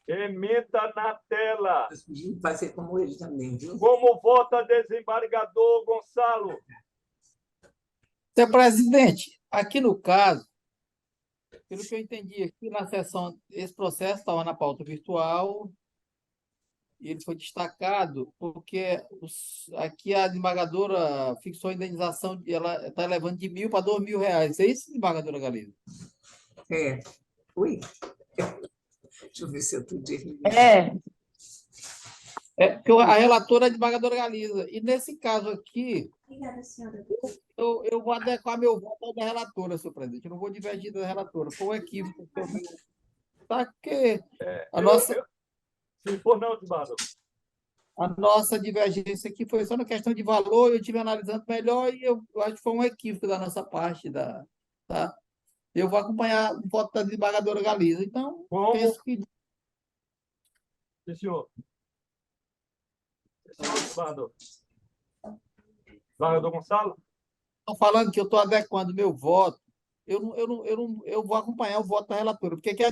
Emenda na tela. Vai ser como ele também, viu? Como vota desembargador Gonçalo? Senhor presidente, aqui no caso, pelo que eu entendi aqui na sessão, esse processo estava na pauta virtual e ele foi destacado porque aqui a desembargadora fixou a indenização, ela está levando de R$1.000 para R$2.000. É isso, desembargadora Galiza? Ui. Deixa eu ver se eu estou dizendo. Porque a relatora é a desembargadora Galiza. E nesse caso aqui, eu vou adequar meu voto ao da relatora, senhor presidente. Eu não vou divergir da relatora. Foi um equívoco. Tá que Se for não, desembargador. A nossa divergência aqui foi só na questão de valor, eu estive analisando melhor e eu acho que foi um equívoco da nossa parte. Tá? Eu vou acompanhar o voto da desembargadora Galiza. Então, penso que... Sim, senhor. Desembargador. Desembargador Gonçalo? Estou falando que eu estou adequando meu voto. Eu vou acompanhar o voto da relatora, porque aqui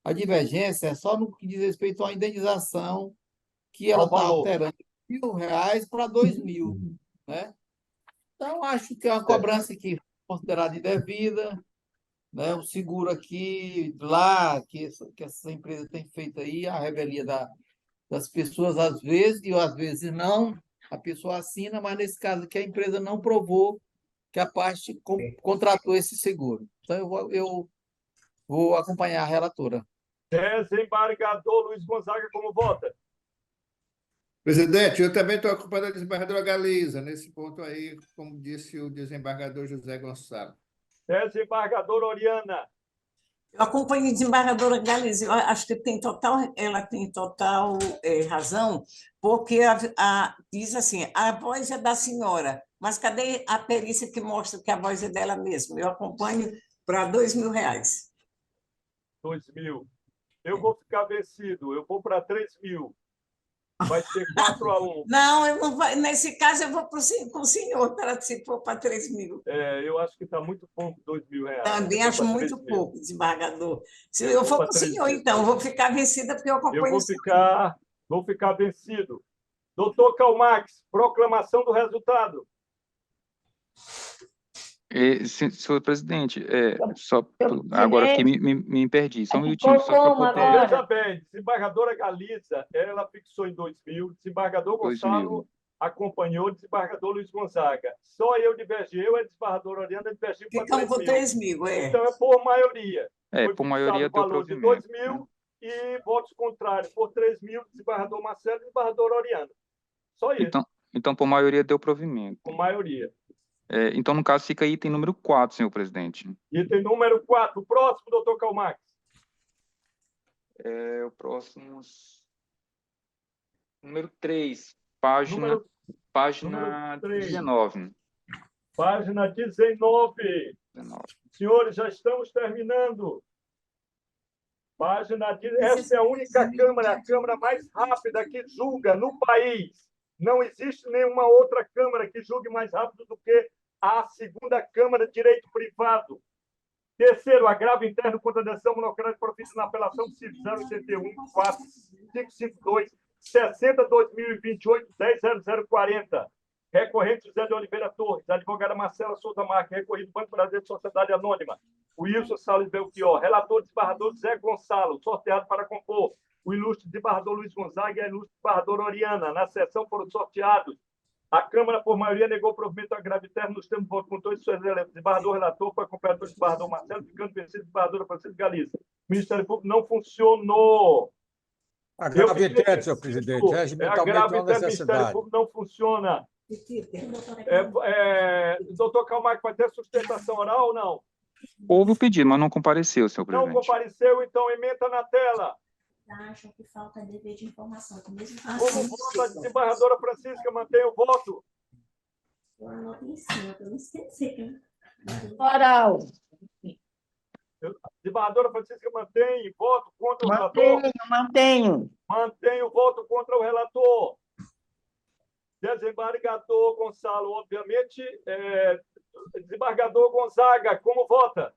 a divergência é só no que diz respeito à indenização, que ela está alterando de R$1.000 para R$2.000. Né? Então, acho que é uma cobrança que considerada indevida. Né, o seguro aqui, lá, que essa empresa tem feito aí, a revelia das pessoas, às vezes, e às vezes não, a pessoa assina, mas nesse caso aqui a empresa não provou que a parte contratou esse seguro. Então, eu vou acompanhar a relatora. Desembargador Luiz Gonzaga, como vota? Presidente, eu também estou acompanhando a desembargadora Galiza, nesse ponto aí, como disse o desembargador José Gonçalo. Desembargadora Oriana. Eu acompanho a desembargadora Galiza. Eu acho que ela tem total razão, porque diz assim, a voz é da senhora, mas cadê a perícia que mostra que a voz é dela mesma? Eu acompanho para R$2.000. R$2.000. Eu vou ficar vencido, eu vou para R$3.000. Vai ser 4-1. Não, eu não vou, nesse caso eu vou com o senhor, se for para R$3.000. Eu acho que está muito pouco, R$2.000. Também acho muito pouco, desembargador. Se eu for para o senhor, então, vou ficar vencida porque eu acompanho o senhor. Vou ficar vencido. Doutor Calmax, proclamação do resultado. Senhor presidente, agora aqui me perdi, só um minutinho, só para poder... Veja bem, desembargadora Galiza, ela fixou em 2000, desembargador Gonçalo acompanhou, desembargador Luiz Gonzaga. Só eu divergi, eu e a desembargadora Oriana divergimos para 3 mil. Então é por maioria. Por maioria deu valor de provimento. 2.000 e votos contrários por 3.000, desembargador Marcelo e desembargadora Oriana. Só isso. Então, por maioria deu provimento. Por maioria. Então, no caso, fica item número 4, senhor presidente. Item número 4. O próximo, doutor Calmax. O próximo... Número 3. Página 19. Página 19. Senhores, já estamos terminando. Essa é a única Câmara, a Câmara mais rápida que julga no país. Não existe nenhuma outra Câmara que julgue mais rápido do que a segunda Câmara de Direito Privado. Terceiro, agravo interno contra a decisão monocrática profissa na apelação civil 081-4528-60-2028-10.0040. Recorrente José de Oliveira Torres, advogada Marcela Souza Marques, recorrido Banco Brasileiro de Sociedade Anônima, Wilson Salles Belchior, relator desembargador Zé Gonçalo, sorteado para compor o ilustre desembargador Luiz Gonzaga e a ilustre desembargadora Oriana. Na sessão foram sorteados. A Câmara, por maioria, negou o provimento a agravo interno nos termos de voto com todos os seus elementos. Desembargador relator foi acompanhado pelo desembargador Marcelo, ficando vencido desembargadora Francisco Galiza. O Ministério Público não funcionou. Agravo interno, senhor presidente. Regimentalmente é uma necessidade. O Ministério Público não funciona. Doutor Calmac, vai ter sustentação oral ou não? Houve o pedido, mas não compareceu, senhor presidente. Não compareceu, então emenda na tela. Acham que falta dever de informação. Como vota a desembargadora Francisca, mantém o voto. Eu anotei em cima, eu não esqueci. Oral. A desembargadora Francisca mantém voto contra o relator? Mantenho. Mantém o voto contra o relator. Desembargador Gonçalo, obviamente. Desembargador Gonzaga, como vota?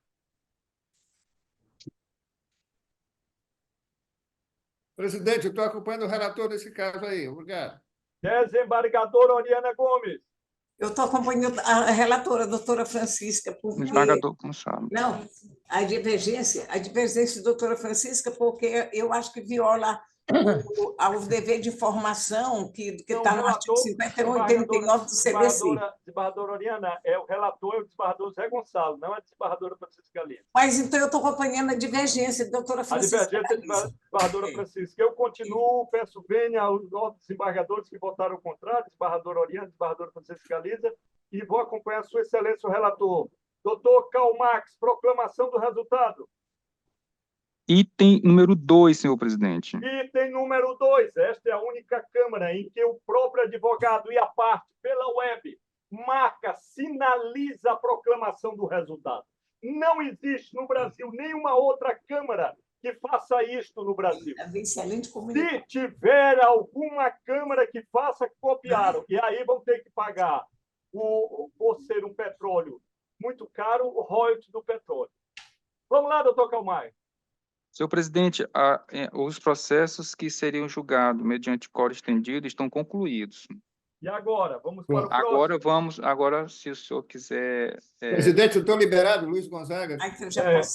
Presidente, eu estou acompanhando o relator nesse caso aí. Obrigado. Desembargadora Oriana Gomes. Eu estou acompanhando a relatora, a doutora Francisca, porque... Desembargador Gonçalo. Não, a divergência doutora Francisca, porque eu acho que viola o dever de informação que está no artigo 51 e 89 do CBC. Desembargadora Oriana, o relator é o desembargador Zé Gonçalo, não a desembargadora Francisca Galiza. Mas então eu estou acompanhando a divergência da doutora Francisca. A divergência da desembargadora Francisca. Eu continuo, peço bem aos novos desembargadores que votaram ao contrário, desembargadora Oriana, desembargadora Francisca Galiza, e vou acompanhar a sua excelência, o relator. Doutor Calmax, proclamação do resultado. Item número 2, senhor presidente. Item número 2. Esta é a única Câmara em que o próprio advogado e a parte, pela web, marca, sinaliza a proclamação do resultado. Não existe no Brasil nenhuma outra Câmara que faça isto no Brasil. Se tiver alguma Câmara que faça, copiaram. E aí vão ter que pagar, por ser um petróleo muito caro, o royalties do petróleo. Vamos lá, doutor Calmaio. Senhor presidente, os processos que seriam julgados mediante quórum estendido estão concluídos. E agora? Vamos para o próximo. Agora, se o senhor quiser... Presidente, eu estou liberado, Luiz Gonzaga.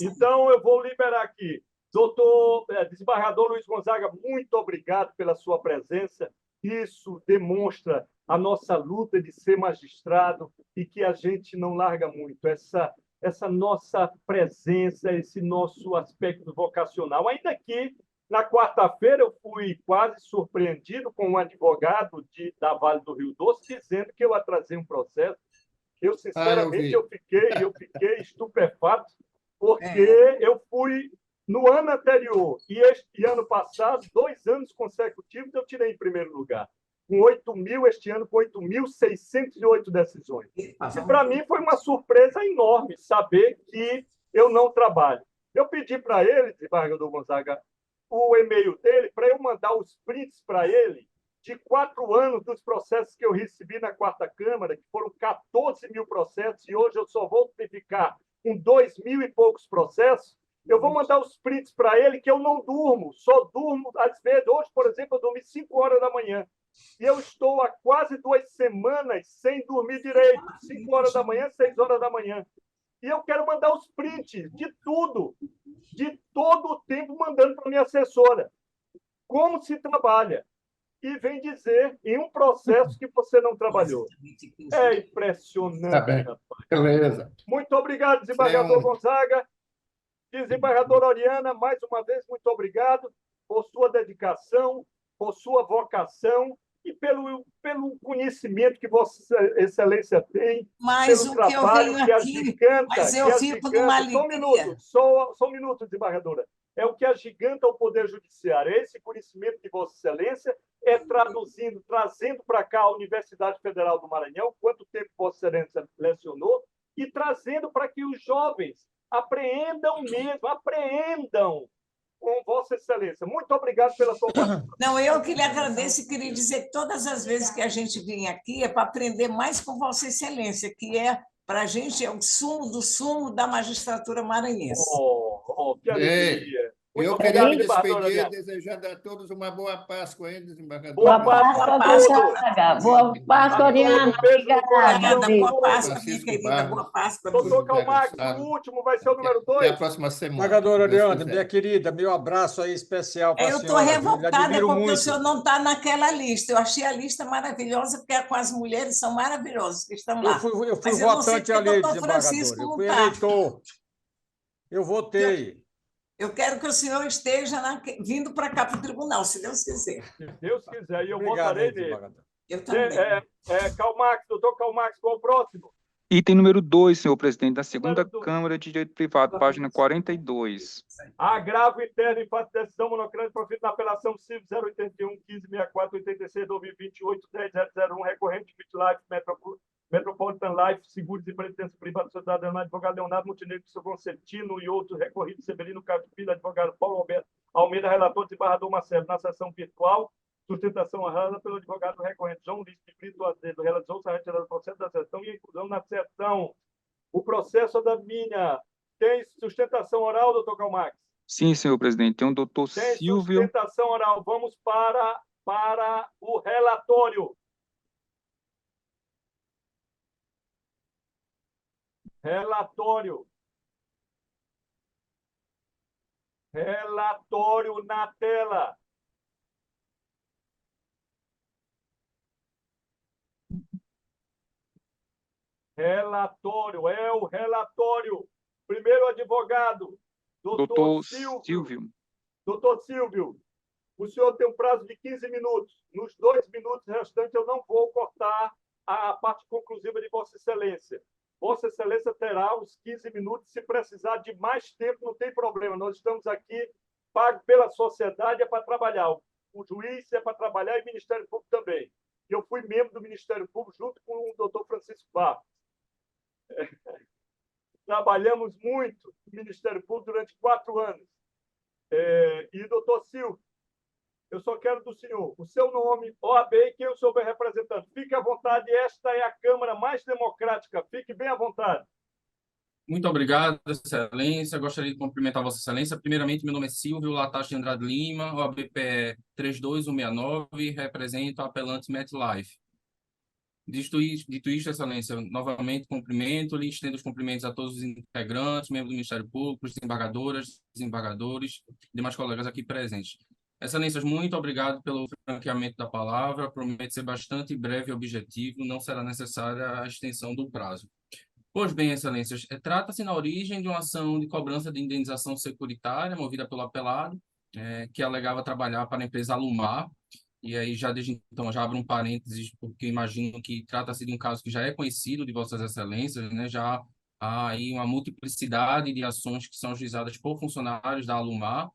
Então, eu vou liberar aqui. Doutor desembargador Luiz Gonzaga, muito obrigado pela sua presença. Isso demonstra a nossa luta de ser magistrado e que a gente não larga muito. Essa nossa presença, esse nosso aspecto vocacional. Ainda que, na quarta-feira, eu fui quase surpreendido com um advogado da Vale do Rio Doce dizendo que eu atrasei um processo. Eu, sinceramente, eu fiquei estupefato, porque eu fui, no ano anterior e este ano passado, 2 anos consecutivos, eu tirei em primeiro lugar. Com 8.000, este ano, com 8.608 decisões. E, para mim, foi uma surpresa enorme saber que eu não trabalho. Eu pedi para ele, desembargador Gonzaga, o e-mail dele, para eu mandar os prints para ele de 4 anos dos processos que eu recebi na 4ª Câmara, que foram 14.000 processos, e hoje eu só vou ficar com 2.000 e poucos processos. Eu vou mandar os prints para ele, que eu não durmo, só durmo, às vezes, hoje, por exemplo, eu dormi 5 horas da manhã. E eu estou há quase 2 semanas sem dormir direito, 5 horas da manhã, 6 horas da manhã. E eu quero mandar os prints de tudo, de todo o tempo, mandando para minha assessora. Como se trabalha. E vem dizer em um processo que você não trabalhou. É impressionante, Tá bem. rapaz. Beleza. Muito obrigado, desembargador Gonzaga. Desembargadora Oriana, mais uma vez, muito obrigado por sua dedicação, por sua vocação e pelo conhecimento que Vossa Excelência tem, Mas pelo o que eu trabalho venho que aqui, agiganta... mas eu fico numa alegria. Só um minuto, desembargadora. É o que agiganta o Poder Judiciário. Esse conhecimento que Vossa Excelência trazendo para cá a Universidade Federal do Maranhão, quanto tempo Vossa Excelência lecionou, e trazendo para que os jovens apreendam com Vossa Excelência. Muito obrigado pela sua participação. Não, eu que lhe agradeço e queria dizer que todas as vezes que a gente vem aqui é para aprender mais com Vossa Excelência, que para a gente é o sumo do sumo da magistratura maranhense. Que alegria. Eu queria me despedir desejando a todos uma boa Páscoa, hein, desembargador? Boa Páscoa, boa Páscoa, Oriana. Obrigada, boa Páscoa, minha querida, boa Páscoa. Doutor Calmax, o último vai ser o número 2. Até a próxima semana. Desembargadora Oriana, minha querida, meu abraço aí especial para a senhora. Eu estou revoltada porque muito. o senhor não está naquela lista. Eu achei a lista maravilhosa, porque com as mulheres são maravilhosas que estão lá. Eu fui votante ali, desembargadora. Eu fui eleitor. Eu votei. Eu quero que o senhor esteja vindo para cá para o tribunal, se Deus quiser. Se Deus quiser, e eu votarei nele. Eu também. Calmax, doutor Calmax, qual o próximo? Item número 2, senhor presidente, da segunda Câmara de Direito Privado, página 42. Agravo interno em face de decisão monocrática proferido na apelação civil 081 1564 86 2028 10001 recorrente MetLife Metropolitan Life Seguros e Previdência Privada Sociedade Anônima advogado Leonardo Montenegro Concertino e outros recorridos Severino Castro Filho advogado Paulo Alberto Almeida relator desembargador Marcelo na sessão virtual sustentação honrada pelo advogado recorrente João Luiz de Brito Azevedo, realizou-se a retirada do processo da sessão e a inclusão na sessão. O processo da minha tem sustentação oral, doutor Calmax? Sim, senhor presidente. Tem o doutor Silvio. Tem sustentação oral. Vamos para o relatório. Relatório na tela. Relatório, é o relatório. Primeiro advogado, doutor Silvio. Doutor Silvio, o senhor tem um prazo de 15 minutos. Nos 2 minutos restantes, eu não vou cortar a parte conclusiva de Vossa Excelência. Vossa Excelência terá os 15 minutos. Se precisar de mais tempo, não tem problema. Nós estamos aqui, pago pela sociedade, é para trabalhar. O juiz é para trabalhar e o Ministério Público também. Eu fui membro do Ministério Público junto com o doutor Francisco Barros. Trabalhamos muito no Ministério Público durante 4 anos. E, doutor Silvio, eu só quero do senhor o seu nome, OAB e quem o senhor vai representando. Fique à vontade, esta é a Câmara mais democrática. Fique bem à vontade. Muito obrigado, Excelência. Gostaria de cumprimentar Vossa Excelência. Primeiramente, meu nome é Silvio Latache de Andrade Lima, OABPE 32169, represento a apelante MetLife. Dito isto, Excelência, novamente cumprimento-lhe, estendo os cumprimentos a todos os integrantes, membros do Ministério Público, desembargadoras, desembargadores e demais colegas aqui presentes. Excelências, muito obrigado pelo franqueamento da palavra. Prometo ser bastante breve e objetivo, não será necessária a extensão do prazo. Pois bem, Excelências, trata-se na origem de uma ação de cobrança de indenização securitária movida pelo apelado, que alegava trabalhar para a empresa Alumar. E aí, já desde então, já abro um parênteses, porque imagino que trata-se de um caso que já é conhecido de Vossas Excelências, né? Já há aí uma multiplicidade de ações que são ajuizadas por funcionários da Alumar,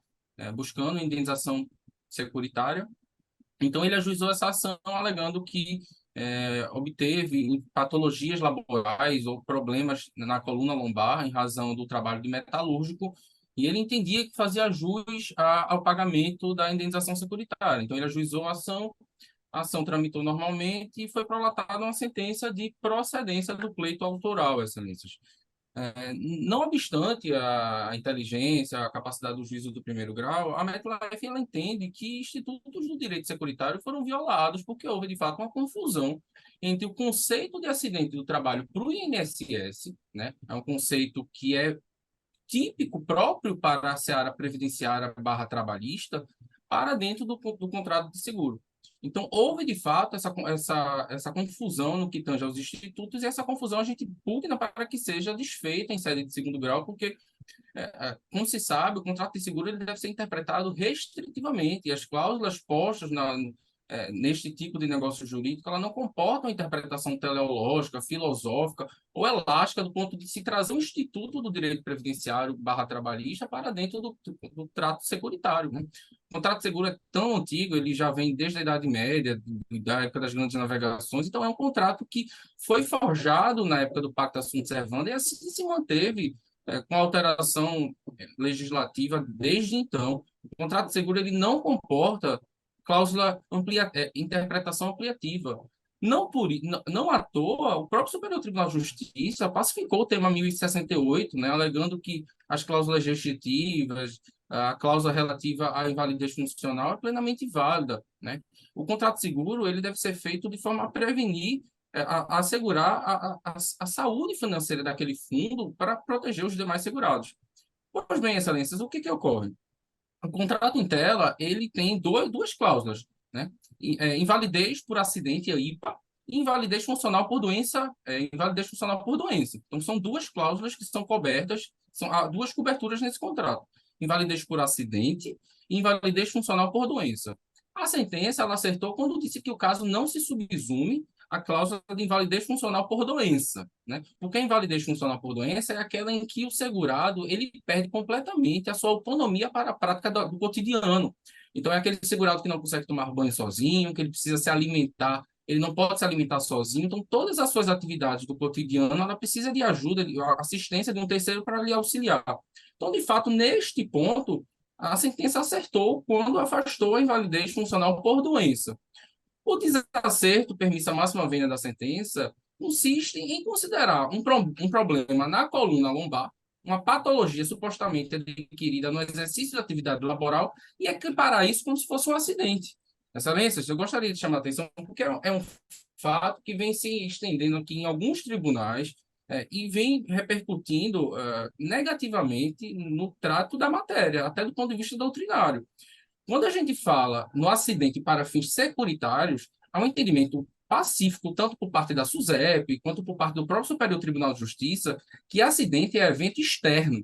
buscando indenização securitária. Então, ele ajuizou essa ação alegando que obteve patologias laborais ou problemas na coluna lombar em razão do trabalho de metalúrgico, e ele entendia que fazia jus ao pagamento da indenização securitária. Então, ele ajuizou a ação tramitou normalmente e foi prolatada uma sentença de procedência do pleito autoral, Excelências. Não obstante a inteligência, a capacidade do juízo do primeiro grau, a MetLife ela entende que institutos do direito securitário foram violados porque houve, de fato, uma confusão entre o conceito de acidente do trabalho para o INSS, né? É um conceito que é típico, próprio para a seara previdenciária / trabalhista, para dentro do contrato de seguro. Então, houve, de fato, essa confusão no que tange aos institutos, e essa confusão a gente pugna para que seja desfeita em sede de segundo grau, porque, como se sabe, o contrato de seguro ele deve ser interpretado restritivamente, e as cláusulas postas neste tipo de negócio jurídico, ela não comportam interpretação teleológica, filosófica ou elástica do ponto de se trazer um instituto do direito previdenciário / trabalhista para dentro do trato securitário, né? O contrato de seguro é tão antigo, ele já vem desde a Idade Média, da época das grandes navegações, então é um contrato que foi forjado na época do Pacta Sunt Servanda e assim se manteve com alteração legislativa desde então. O contrato de seguro ele não comporta cláusula interpretação ampliativa. Não à toa, o próprio Superior Tribunal de Justiça pacificou o tema 1068, né, alegando que as cláusulas restritivas, a cláusula relativa à invalidez funcional é plenamente válida, né? O contrato de seguro ele deve ser feito de forma a prevenir, a assegurar a saúde financeira daquele fundo para proteger os demais segurados. Pois bem, excelências, o que ocorre? O contrato em tela, ele tem duas cláusulas, né? Invalidez por acidente, IPA, e invalidez funcional por doença, invalidez funcional por doença. Então, são duas cláusulas que são cobertas, há duas coberturas nesse contrato. Invalidez por acidente e invalidez funcional por doença. A sentença, ela acertou quando disse que o caso não se subsume à cláusula de invalidez funcional por doença, né? Porque a invalidez funcional por doença é aquela em que o segurado ele perde completamente a sua autonomia para a prática do cotidiano. Então, é aquele segurado que não consegue tomar banho sozinho, que ele precisa se alimentar, ele não pode se alimentar sozinho. Então, todas as suas atividades do cotidiano, ela precisa de ajuda, de assistência de um terceiro para lhe auxiliar. Então, de fato, neste ponto, a sentença acertou quando afastou a invalidez funcional por doença. O desacerto, permissa máxima vênia da sentença, consiste em considerar um problema na coluna lombar, uma patologia supostamente adquirida no exercício da atividade laboral, e equiparar isso como se fosse um acidente. Excelências, eu gostaria de chamar a atenção porque é um fato que vem se estendendo aqui em alguns tribunais e vem repercutindo negativamente no trato da matéria, até do ponto de vista doutrinário. Quando a gente fala no acidente para fins securitários, há um entendimento pacífico, tanto por parte da SUSEP, quanto por parte do próprio Superior Tribunal de Justiça, que acidente é evento externo,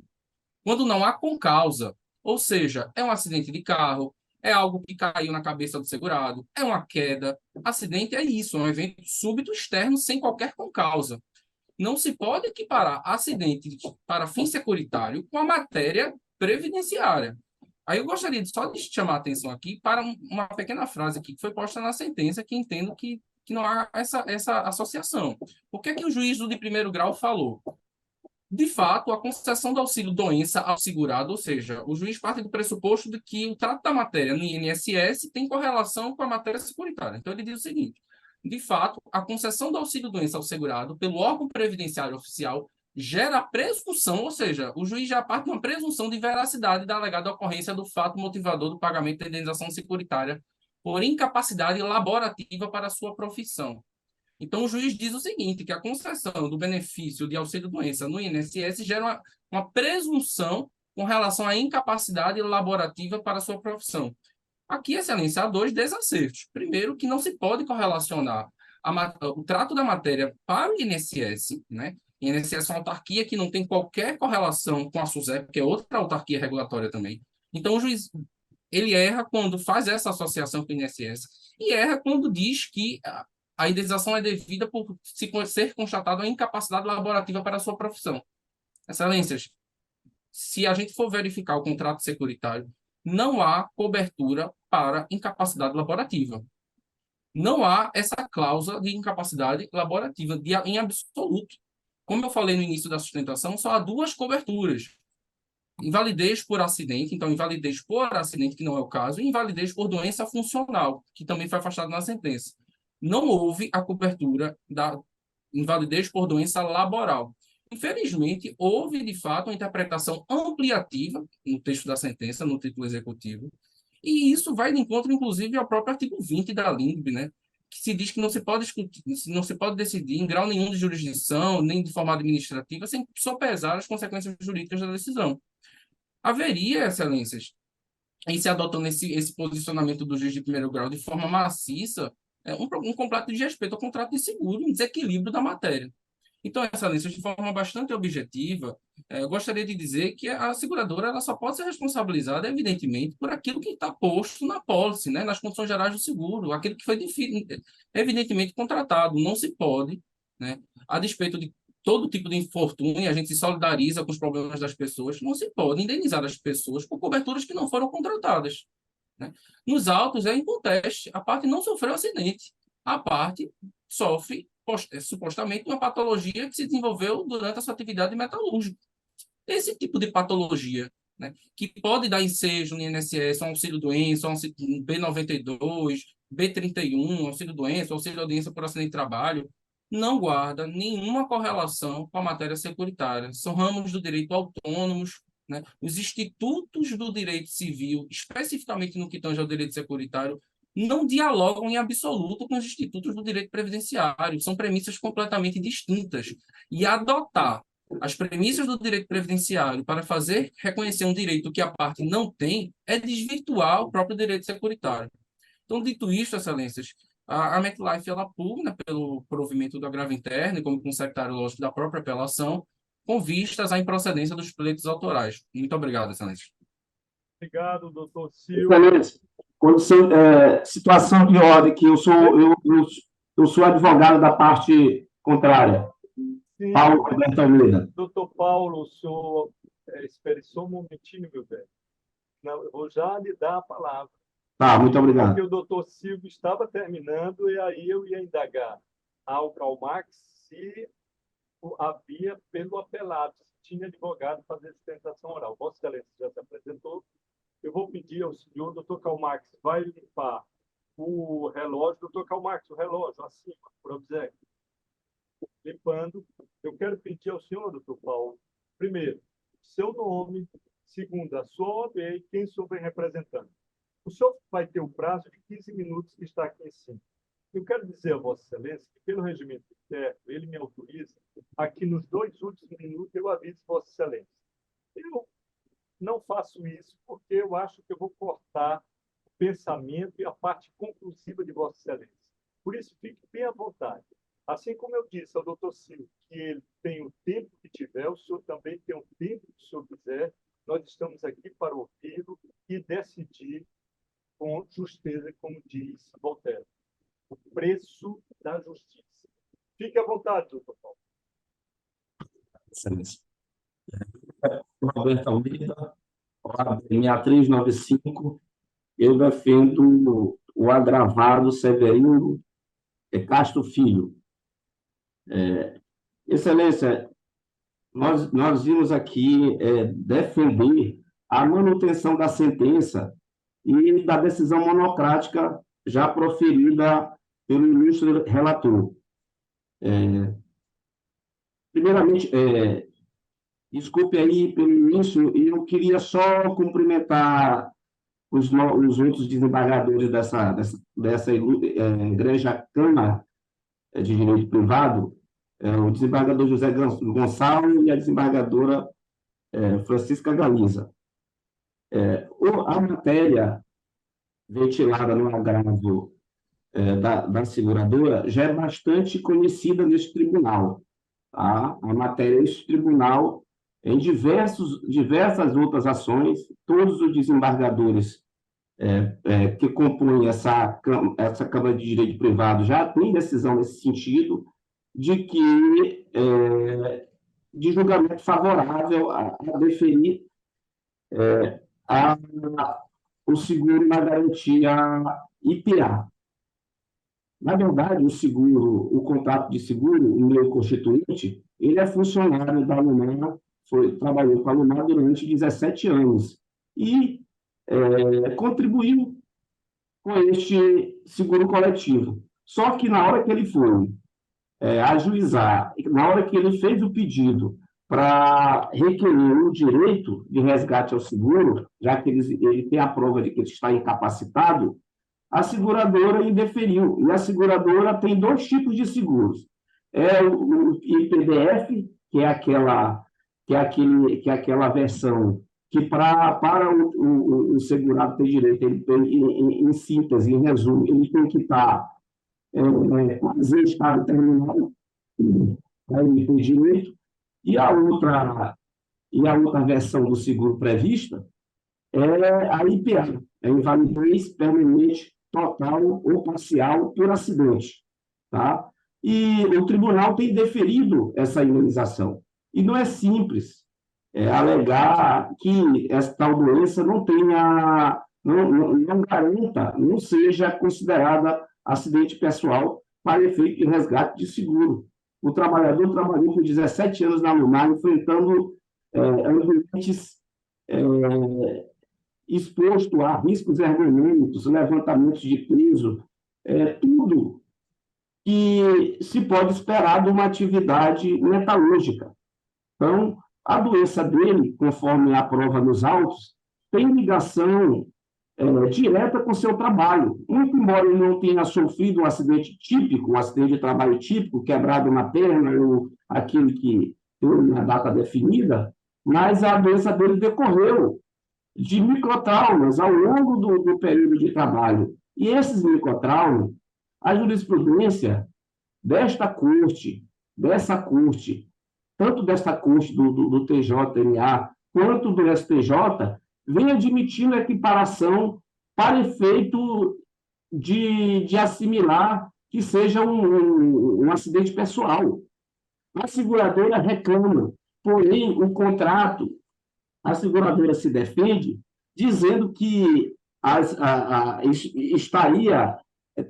quando não há concausa. Ou seja, é um acidente de carro, é algo que caiu na cabeça do segurado, é uma queda. Acidente é isso, é um evento súbito externo sem qualquer concausa. Não se pode equiparar acidente para fim securitário com a matéria previdenciária. Aí eu gostaria só de chamar a atenção aqui para uma pequena frase aqui que foi posta na sentença, que entendo que não há essa associação. O que é que o juiz de primeiro grau falou? De fato, a concessão do auxílio-doença ao segurado, ou seja, o juiz parte do pressuposto de que o trato da matéria no INSS tem correlação com a matéria securitária. Então, ele diz o seguinte: de fato, a concessão do auxílio-doença ao segurado pelo órgão previdenciário oficial gera presunção, ou seja, o juiz já parte de uma presunção de veracidade da alegada ocorrência do fato motivador do pagamento da indenização securitária por incapacidade laborativa para a sua profissão. Então, o juiz diz o seguinte, que a concessão do benefício de auxílio-doença no INSS gera uma presunção com relação à incapacidade laborativa para a sua profissão. Aqui, excelência, há dois desacertos. Primeiro, que não se pode correlacionar o trato da matéria para o INSS, né? O INSS é uma autarquia que não tem qualquer correlação com a SUSEP, que é outra autarquia regulatória também. Então, o juiz ele erra quando faz essa associação com o INSS e erra quando diz que a indenização é devida por ser constatada a incapacidade laborativa para a sua profissão. Excelências, se a gente for verificar o contrato securitário, não há cobertura para incapacidade laborativa. Não há essa cláusula de incapacidade laborativa em absoluto. Como eu falei no início da sustentação, só há duas coberturas. Invalidez por acidente, então invalidez por acidente, que não é o caso, e invalidez por doença funcional, que também foi afastado na sentença. Não houve a cobertura da invalidez por doença laboral. Infelizmente, houve, de fato, uma interpretação ampliativa no texto da sentença, no título executivo, e isso vai de encontro, inclusive, ao próprio artigo 20 da LINDB, né? Que se diz que não se pode discutir, não se pode decidir em grau nenhum de jurisdição, nem de forma administrativa, sem sopesar as consequências jurídicas da decisão. Haveria, excelências, em se adotando esse posicionamento do juiz de primeiro grau de forma maciça, um completo desrespeito ao contrato de seguro, um desequilíbrio da matéria. Então, excelências, de forma bastante objetiva, eu gostaria de dizer que a seguradora ela só pode ser responsabilizada, evidentemente, por aquilo que está posto na pólice, né, nas condições gerais do seguro, aquilo que foi evidentemente contratado. Não se pode, né, a despeito de todo tipo de infortúnio, a gente se solidariza com os problemas das pessoas, não se pode indenizar as pessoas por coberturas que não foram contratadas, né? Nos autos, é inconteste, a parte não sofreu acidente, a parte sofre supostamente uma patologia que se desenvolveu durante a sua atividade metalúrgica. Esse tipo de patologia, né, que pode dar ensejo no INSS, auxílio-doença, B92, B31, auxílio-doença, auxílio-doença por acidente de trabalho, não guarda nenhuma correlação com a matéria securitária. São ramos do direito autônomos, né? Os institutos do direito civil, especificamente no que tange ao direito securitário, não dialogam em absoluto com os institutos do direito previdenciário. São premissas completamente distintas. E adotar as premissas do direito previdenciário para fazer reconhecer um direito que a parte não tem é desvirtuar o próprio direito securitário. Então, dito isto, excelências, a MetLife ela pugna pelo provimento do agravo interno e como consectário lógico da própria apelação, com vistas à improcedência dos pleitos autorais. Muito obrigado, excelência. Obrigado, doutor Silva. Excelência, situação de ordem, que eu sou advogado da parte contrária. Sim, Paulo Roberto Almeida. Doutor Paulo, o senhor espere só um momentinho, meu velho. Não, eu vou já lhe dar a palavra. Tá, muito obrigado. Porque o doutor Silvio estava terminando e aí eu ia indagar ao CalMax se havia pelo apelado, se tinha advogado fazer sustentação oral. Vossa Excelência já se apresentou. Eu vou pedir ao senhor, doutor CalMax, vai limpar o relógio. Doutor CalMax, o relógio acima, por obséquio. Limpando. Eu quero pedir ao senhor, doutor Paulo, primeiro, seu nome, segundo, a sua OAB e quem o senhor vem representando. O senhor vai ter o prazo de 15 minutos que está aqui em cima. Eu quero dizer a Vossa Excelência que, pelo regimento interno, ele me autoriza aqui nos 2 últimos minutos eu aviso Vossa Excelência. Eu não faço isso porque eu acho que eu vou cortar o pensamento e a parte conclusiva de Vossa Excelência. Por isso, fique bem à vontade. Assim como eu disse ao doutor Silvio que ele tem o tempo que tiver, o senhor também tem o tempo que o senhor quiser. Nós estamos aqui para ouvi-lo e decidir com justeza, como diz Voltaire, o preço da justiça. Fique à vontade, doutor Paulo. Excelência. Roberto Almeida, minha 395, eu defendo o agravado Severino Castro Filho. Excelência, nós vimos aqui defender a manutenção da sentença e da decisão monocrática já proferida pelo ilustre relator. Primeiramente, desculpe aí pelo início, eu queria só cumprimentar os outros desembargadores dessa Igreja Câmara de Direito Privado, o desembargador José Gonçalo e a desembargadora Francisca Galiza. A matéria ventilada no agravo da seguradora já é bastante conhecida neste tribunal. Tá? A matéria deste tribunal, em diversas outras ações, todos os desembargadores que compõem essa Câmara de Direito Privado já têm decisão nesse sentido, de julgamento favorável a deferir o seguro na garantia IPA. Na verdade, o contrato de seguro, o meu constituinte, ele é funcionário da Lumar, trabalhou com a Lumar durante 17 anos e contribuiu com este seguro coletivo. Só que na hora que ele foi ajuizar, na hora que ele fez o pedido para requerer o direito de resgate ao seguro, já que ele tem a prova de que ele está incapacitado, a seguradora indeferiu. E a seguradora tem 2 tipos de seguros. É o IPDF, que é aquela versão que para o segurado ter direito, ele tem, em síntese, em resumo, ele tem que estar quase em estado terminal para ele ter direito. E a outra versão do seguro prevista é a IPA, a invalidez permanente total ou parcial por acidente. Tá? E o tribunal tem deferido essa indenização. E não é simples alegar que essa tal doença não garanta, não seja considerada acidente pessoal para efeito de resgate de seguro. O trabalhador trabalhou por 17 anos na Lunar, enfrentando ambientes exposto a riscos ergonômicos, levantamentos de peso, tudo que se pode esperar de uma atividade metalúrgica. Então, a doença dele, conforme a prova nos autos, tem ligação direta com o seu trabalho. Muito embora ele não tenha sofrido um acidente típico, um acidente de trabalho típico, quebrado na perna, ou aquele que tem uma data definida, mas a doença dele decorreu de microtraumas ao longo do período de trabalho. E esses microtraumas, a jurisprudência dessa corte, tanto desta corte do TJMA quanto do STJ, vem admitindo a equiparação para efeito de assimilar que seja um acidente pessoal. A seguradora reclama, porém, o contrato, a seguradora se defende, dizendo que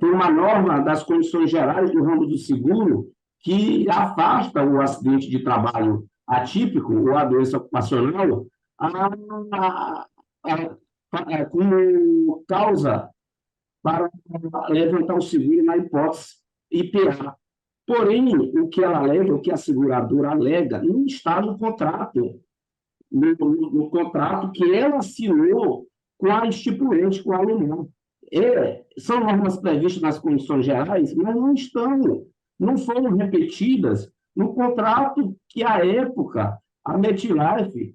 tem uma norma das condições gerais do ramo do seguro que afasta o acidente de trabalho atípico ou a doença ocupacional como causa para levantar o seguro na hipótese IPA. Porém, o que ela alega, o que a seguradora alega, não está no contrato, no contrato que ela assinou com a estipulante, com a Lunar. São normas previstas nas condições gerais, mas não foram repetidas no contrato que, à época, a MetLife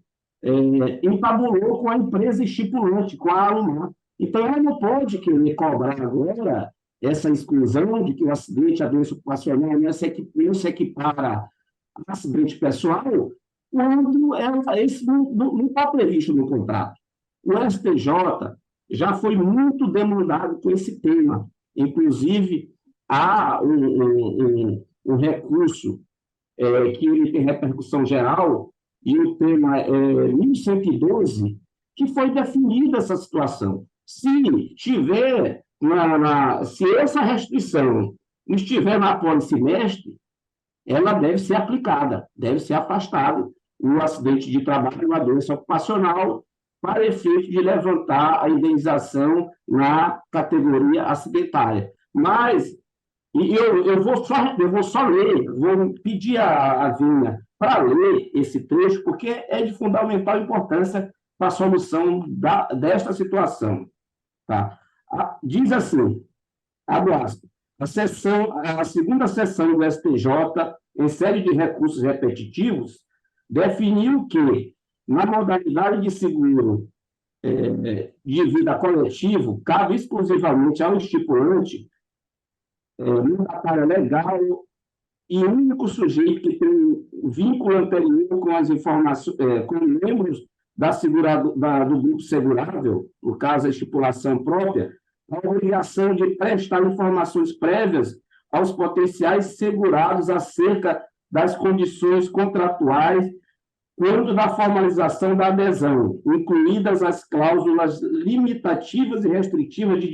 entabulou com a empresa estipulante, com a Lunar. Então, ela não pode querer cobrar agora essa exclusão de que o acidente, a doença ocupacional, não se equipara a acidente pessoal, quando esse não está previsto no contrato. O STJ já foi muito demandado com esse tema. Inclusive, há um recurso que ele tem repercussão geral, e o tema é 1112, que foi definida essa situação. Se essa restrição estiver na apólice mestre, ela deve ser aplicada, deve ser afastado o acidente de trabalho, a doença ocupacional, para efeito de levantar a indenização na categoria acidentária. Mas eu vou só ler, vou pedir a Vinha para ler esse trecho, porque é de fundamental importância para a solução desta situação. Tá? Diz assim, abre aspas, a segunda sessão do STJ, em série de recursos repetitivos, definiu que, na modalidade de seguro de vida coletivo, cabe exclusivamente ao estipulante mandatário legal e único sujeito que tem vínculo anterior com as informações, com membros do grupo segurável, no caso a estipulação própria, a obrigação de prestar informações prévias aos potenciais segurados acerca das condições contratuais quando da formalização da adesão, incluídas as cláusulas limitativas e restritivas de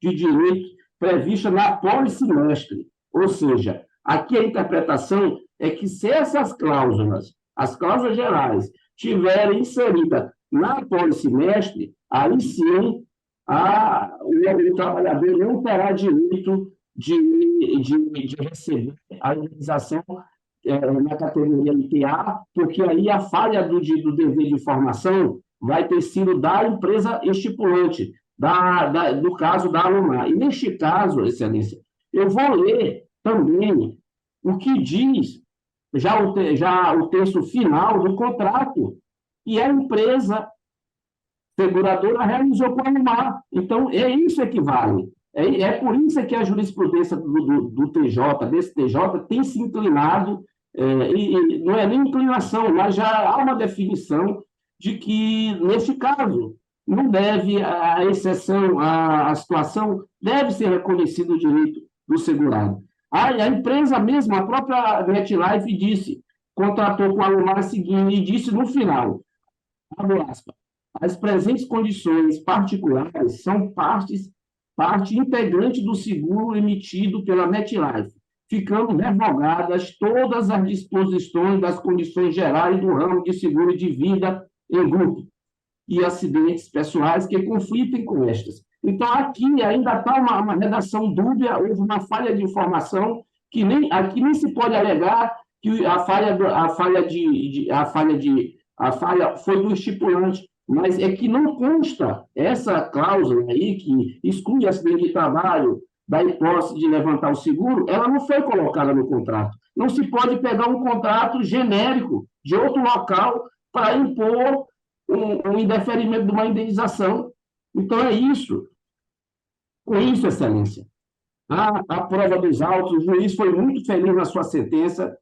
direito previstas na apólice mestre. Ou seja, aqui a interpretação é que se essas cláusulas, as cláusulas gerais, tiverem inserida na apólice mestre, aí sim o trabalhador não terá direito de receber a indenização na categoria IPA, porque aí a falha do dever de informação vai ter sido da empresa estipulante, do caso da Alumar. E neste caso, Excelência, eu vou ler também o que diz já o texto final do contrato, e a empresa seguradora realizou com a Alumar. Então, é isso que vale. É por isso que a jurisprudência do TJ, desse TJ, tem se inclinado, e não é nem inclinação, mas já há uma definição de que, neste caso, não deve, a exceção, a situação, deve ser reconhecido o direito do segurado. A empresa mesmo, a própria MetLife disse, contratou com a Alumar seguinte e disse no final, abre aspas, as presentes condições particulares são parte integrante do seguro emitido pela MetLife, ficando revogadas todas as disposições das condições gerais do ramo de seguro de vida em grupo e acidentes pessoais que conflitem com estas. Então, aqui ainda está uma redação dúbia, houve uma falha de informação, que aqui nem se pode alegar que a falha foi do estipulante, mas é que não consta essa cláusula aí, que exclui acidente de trabalho da hipótese de levantar o seguro, ela não foi colocada no contrato. Não se pode pegar um contrato genérico de outro local para impor um indeferimento de uma indenização. Então, é isso. Com isso, Excelência, a prova dos autos, o juiz foi muito feliz na sua sentença.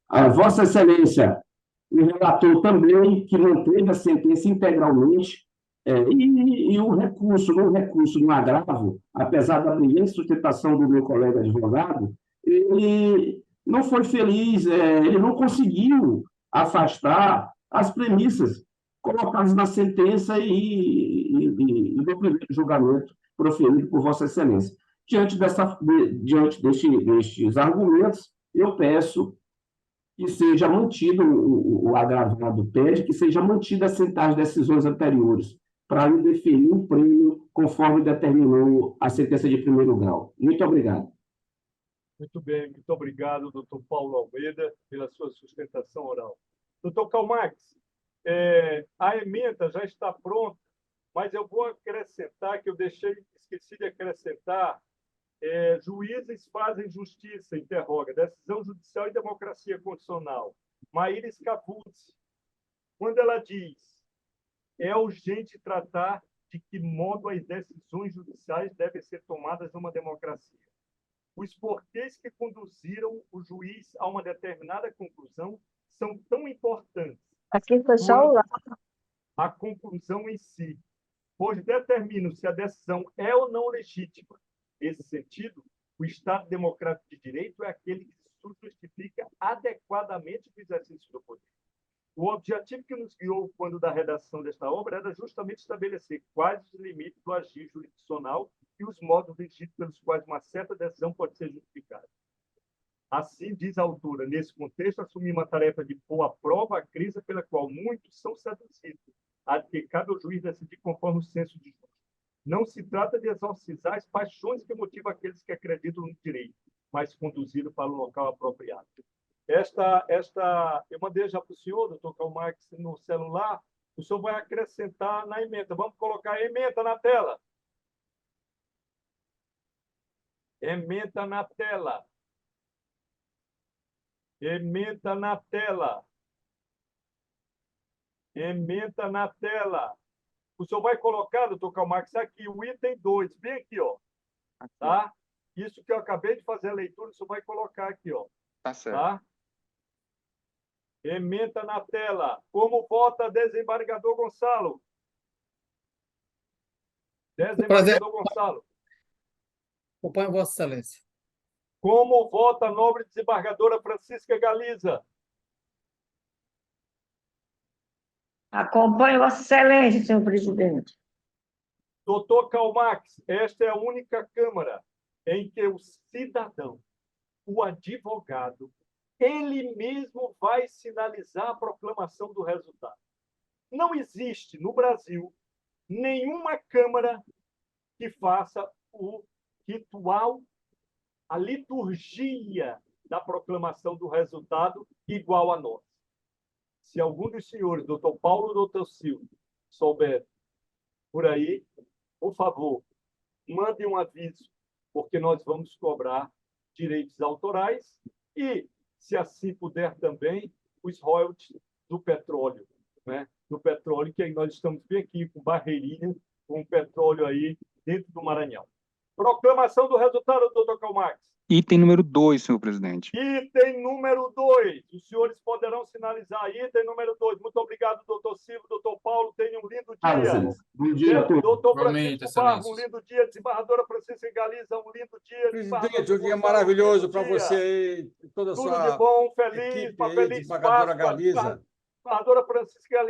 A Vossa Excelência me relatou também que manteve a sentença integralmente, e o recurso no agravo, apesar da brilhante sustentação do meu colega advogado, ele não foi feliz, ele não conseguiu afastar as premissas colocadas na sentença e no primeiro julgamento proferido por Vossa Excelência. Diante destes argumentos, eu peço que seja mantido, o agravado pede que seja mantida as decisões anteriores, para lhe definir o prêmio conforme determinou a sentença de primeiro grau. Muito obrigado. Muito bem, muito obrigado, doutor Paulo Almeida, pela sua sustentação oral. Doutor Calmax, a emenda já está pronta, mas eu vou acrescentar, que eu esqueci de acrescentar, juízes fazem justiça, interroga, decisão judicial e democracia constitucional. Maíra Scapuzzi, quando ela diz, é urgente tratar de que modo as decisões judiciais devem ser tomadas numa democracia. Os porquês que conduziram o juiz a uma determinada conclusão são tão importantes. Aqui foi só o lado. A conclusão em si, pois determinam se a decisão é ou não legítima. Nesse sentido, o Estado democrático de direito é aquele que se justifica adequadamente o exercício do poder. O objetivo que nos guiou quando da redação desta obra era justamente estabelecer quais os limites do agir jurisdicional e os modos legítimos pelos quais uma certa decisão pode ser justificada. Assim, diz a autora, nesse contexto, assumir uma tarefa de pôr à prova a crise pela qual muitos são seduzidos, a que cabe ao juiz decidir conforme o senso de justo. Não se trata de exorcizar as paixões que motivam aqueles que acreditam no direito, mas conduzido para o local apropriado. Eu mandei já para o senhor, doutor Calmax, no celular, o senhor vai acrescentar na emenda. Vamos colocar a emenda na tela. Emenda na tela. Emenda na tela. Emenda na tela. O senhor vai colocar, doutor Calmax, aqui, o item 2, bem aqui, ó. Tá? Isso que eu acabei de fazer a leitura, o senhor vai colocar aqui, ó. Tá certo. Tá? Emenda na tela. Como vota desembargador Gonçalo? Desembargador Gonçalo. Acompanho Vossa Excelência. Como vota a nobre desembargadora Francisca Galiza? Acompanho Vossa Excelência, senhor presidente. Doutor Calmax, esta é a única Câmara em que o cidadão, o advogado, ele mesmo vai sinalizar a proclamação do resultado. Não existe no Brasil nenhuma Câmara que faça o ritual a liturgia da proclamação do resultado igual a nós. Se algum dos senhores, doutor Paulo ou doutor Silvio, souber por aí, por favor, mande um aviso, porque nós vamos cobrar direitos autorais e, se assim puder também, os royalties do petróleo, né? Do petróleo, que nós estamos bem aqui com barreirinha, com petróleo aí dentro do Maranhão. Proclamação do resultado, doutor Karl Marx. Item número 2, senhor presidente. Item número 2. Os senhores poderão sinalizar. Item número 2. Muito obrigado, doutor Silvio, doutor Paulo. Tenham um lindo dia. Bom dia a todos. Doutor Francisco Barro, um lindo dia. Desembargadora Francisca Galiza, um lindo dia. Presidente, um dia maravilhoso para você aí, toda a sua Tudo de bom, feliz, equipe uma aí, feliz desembargadora Páscoa. Galiza. Desembargadora Francisca Galiza.